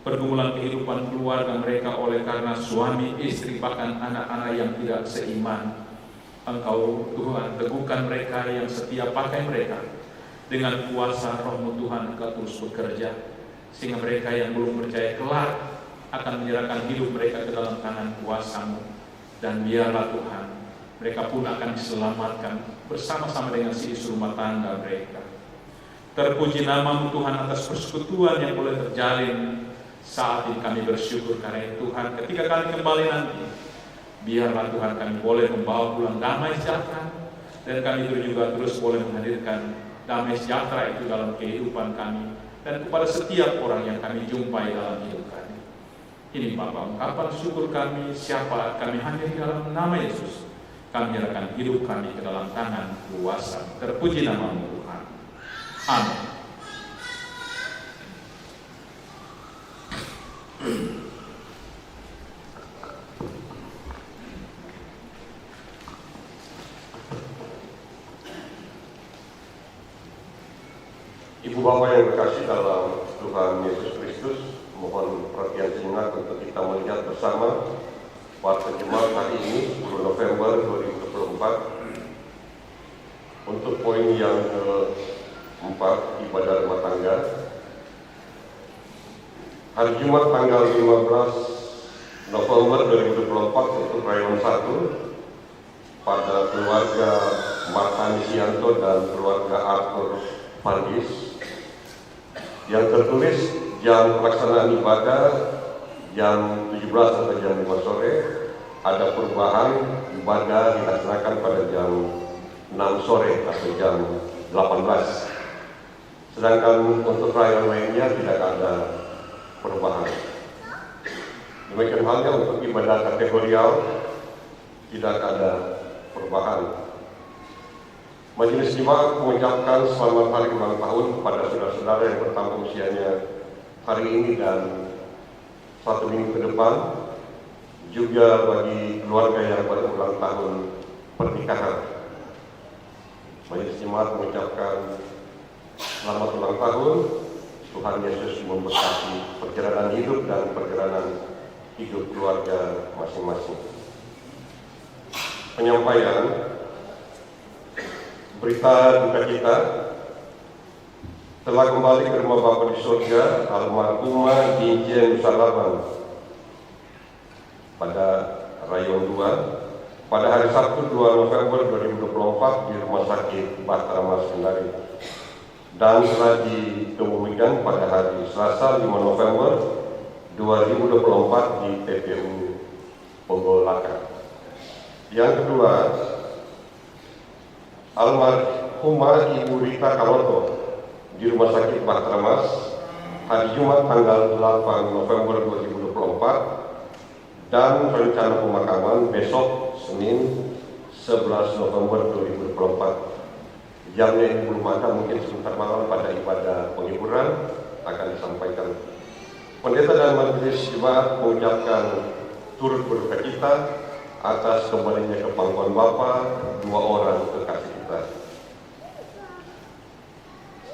pergumulan kehidupan keluarga mereka oleh karena suami, istri, bahkan anak-anak yang tidak seiman. Engkau Tuhan teguhkan mereka yang setia, pakai mereka dengan kuasa Roh-Mu Tuhan. Engkau terus bekerja sehingga mereka yang belum percaya kelak akan menyerahkan hidup mereka ke dalam tangan kuasa-Mu. Dan biarlah Tuhan, mereka pun akan diselamatkan bersama-sama dengan si istri rumah tangga mereka. Terpuji nama-Mu Tuhan atas persekutuan yang boleh terjalin saat ini. Kami bersyukur karena itu Tuhan, ketika kami kembali nanti, biarlah Tuhan kami boleh membawa pulang damai sejahtera, dan kami juga terus boleh menghadirkan damai sejahtera itu dalam kehidupan kami dan kepada setiap orang yang kami jumpai dalam hidup kami. Ini Bapa, ungkapan syukur kami, siapa kami hadir dalam nama Yesus. Kami menyerahkan hidup kami ke dalam tangan kuasa. Terpuji nama-Mu Tuhan. Amin. Ibu Bapak yang berkasih dalam Tuhan Yesus Kristus, mohon perhatian sejenak untuk kita melihat bersama Partai Jemaat hari ini 10 November 2024 untuk poin yang keempat, ibadah rumah tangga. Hari Jumat tanggal 15 November 2024 untuk Rayon 1 pada keluarga Marta Nisianto dan keluarga Arthur Fandis yang tertulis jam pelaksanaan ibadah jam 17 atau jam 5 sore. Ada perubahan, ibadah dilaksanakan pada jam 6 sore atau jam 18. Sedangkan untuk rayon lainnya tidak ada perubahan. Demikian halnya untuk ibadah kategorial tidak ada perubahan. Majelis Jemaat mengucapkan selamat hari ulang tahun kepada saudara-saudara yang bertambah usianya hari ini dan 1 minggu ke depan, juga bagi keluarga yang baru ulang tahun pernikahan. Majelis Jemaat mengucapkan selamat ulang tahun. Tuhan Yesus memberkati perjalanan hidup dan perjalanan hidup keluarga masing-masing. Penyampaian berita duka cita telah kembali ke rumah Bapa di surga almarhumah Dinjen Salaman pada Rayon 2 pada hari Sabtu 2 November 2024 di Rumah Sakit Bahtera Mas Kendari, dan telah dikebumikan pada hari Selasa 5 November 2024 di TPU Ponggolaka. Yang kedua, almarhumah Ibu Rita Kaloto di Rumah Sakit Bahtera Mas hari Jumat tanggal 8 November 2024 dan rencana pemakaman besok Senin 11 November 2024. Jamnya ini belum ada, mungkin sebentar malam pada ibadah penghiburan akan disampaikan. Pendeta dan Majelis Jemaat mengucapkan turut berduka cita atas kembalinya ke pangkuan Bapa dua orang kekasih kita.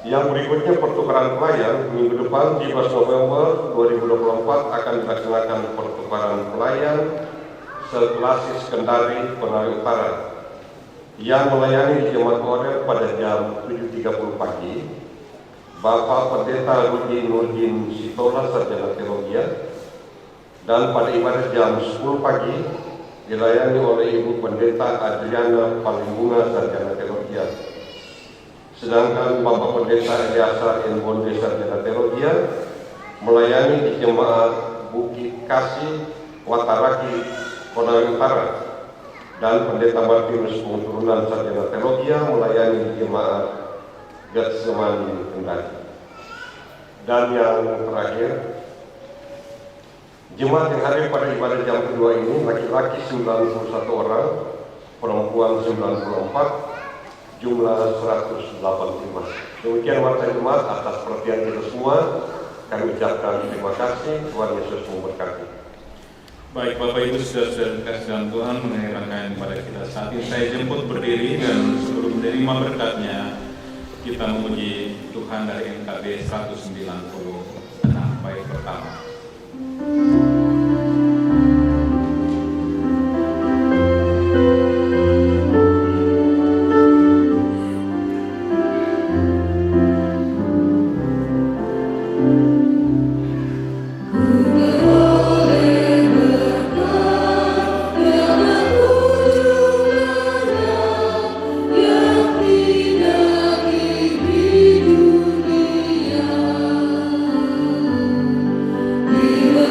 Yang berikutnya pertukaran pelayan. Minggu depan 17 November 2024 akan dilaksanakan pertukaran pelayan seklasis Kendari Konawe Utara yang melayani di Jemaat Orel pada jam 7.30 pagi. Bapak Pendeta Rudi Nurdin Sitola Sarjana Teologi, dan pada ibadah jam 10 pagi dilayani oleh Ibu Pendeta Adriana Palimbunga Sarjana Teologi. Sedangkan Bapak Pendeta Eliasa Enbonde Sarjana Teologi melayani di Jemaat Bukit Kasih Wataraki Konawe Utara, dan Pendeta Martinus Penguturunan Sarjana Teologi melayani di Jemaat Getsemani Kendari. Dan yang terakhir, jemaat yang hadir pada ibadah jam kedua ini laki-laki 91 orang, perempuan 94, jumlah 185. Demikian warta jemaat, atas perhatian kita semua kami ucapkan terima kasih. Tuhan Yesus memberkati. Baik Bapak Ibu, saudara-saudara kasih dalam Tuhan, mengenai rangkaian pada kita saat ini saya jemput berdiri, dan sebelum menerima berkatnya kita memuji Tuhan dari NKB 196 bait pertama.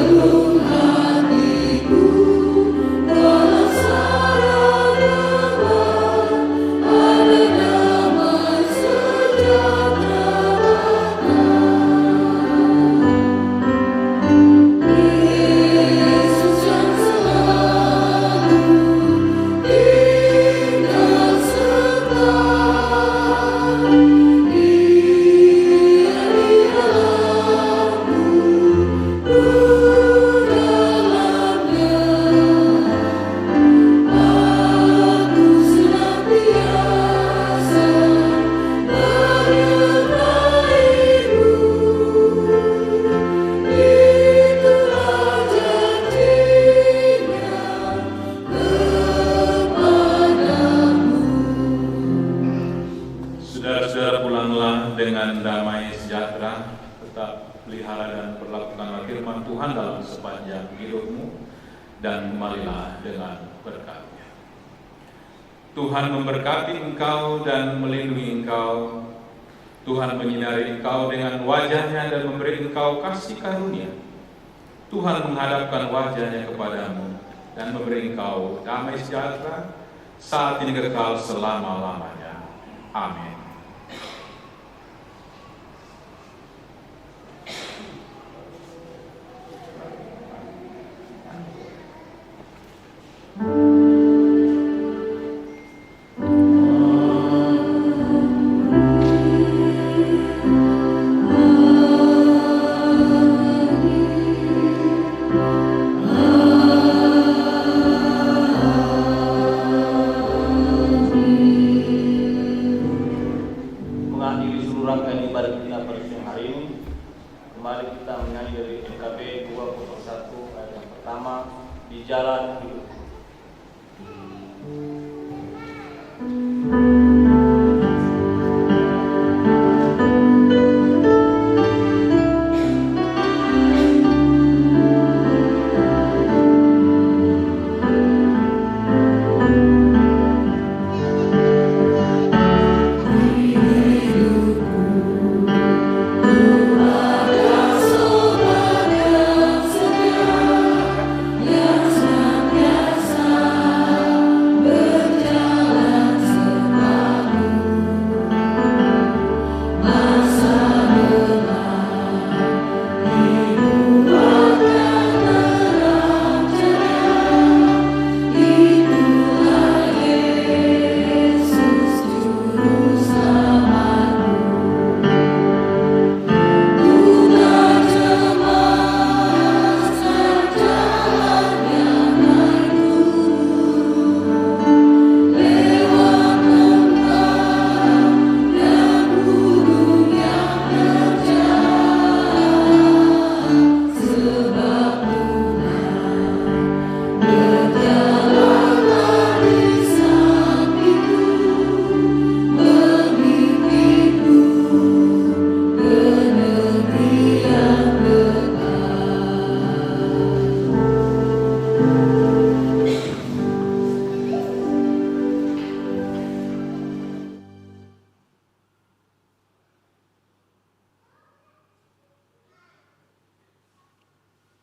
Hallelujah. saudara pulanglah dengan damai sejahtera, tetap pelihara dan perlakukanlah firman Tuhan dalam sepanjang hidupmu, dan kembalilah dengan berkat-Nya. Tuhan memberkati engkau dan melindungi engkau. Tuhan menyinari engkau dengan wajah-Nya dan memberi engkau kasih karunia. Tuhan menghadapkan wajah-Nya kepadamu dan memberi engkau damai sejahtera saat ini kekal selama-lamanya. Amin. Mengakhiri seluruh rangkaian ibadat kita pada siang hari ini, kembali kita menyanyi dari NKB 201 ayat yang pertama, Di Jalan Hidup.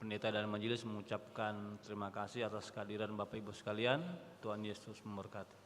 Pendeta dan majelis mengucapkan terima kasih atas kehadiran Bapak Ibu sekalian. Tuhan Yesus memberkati.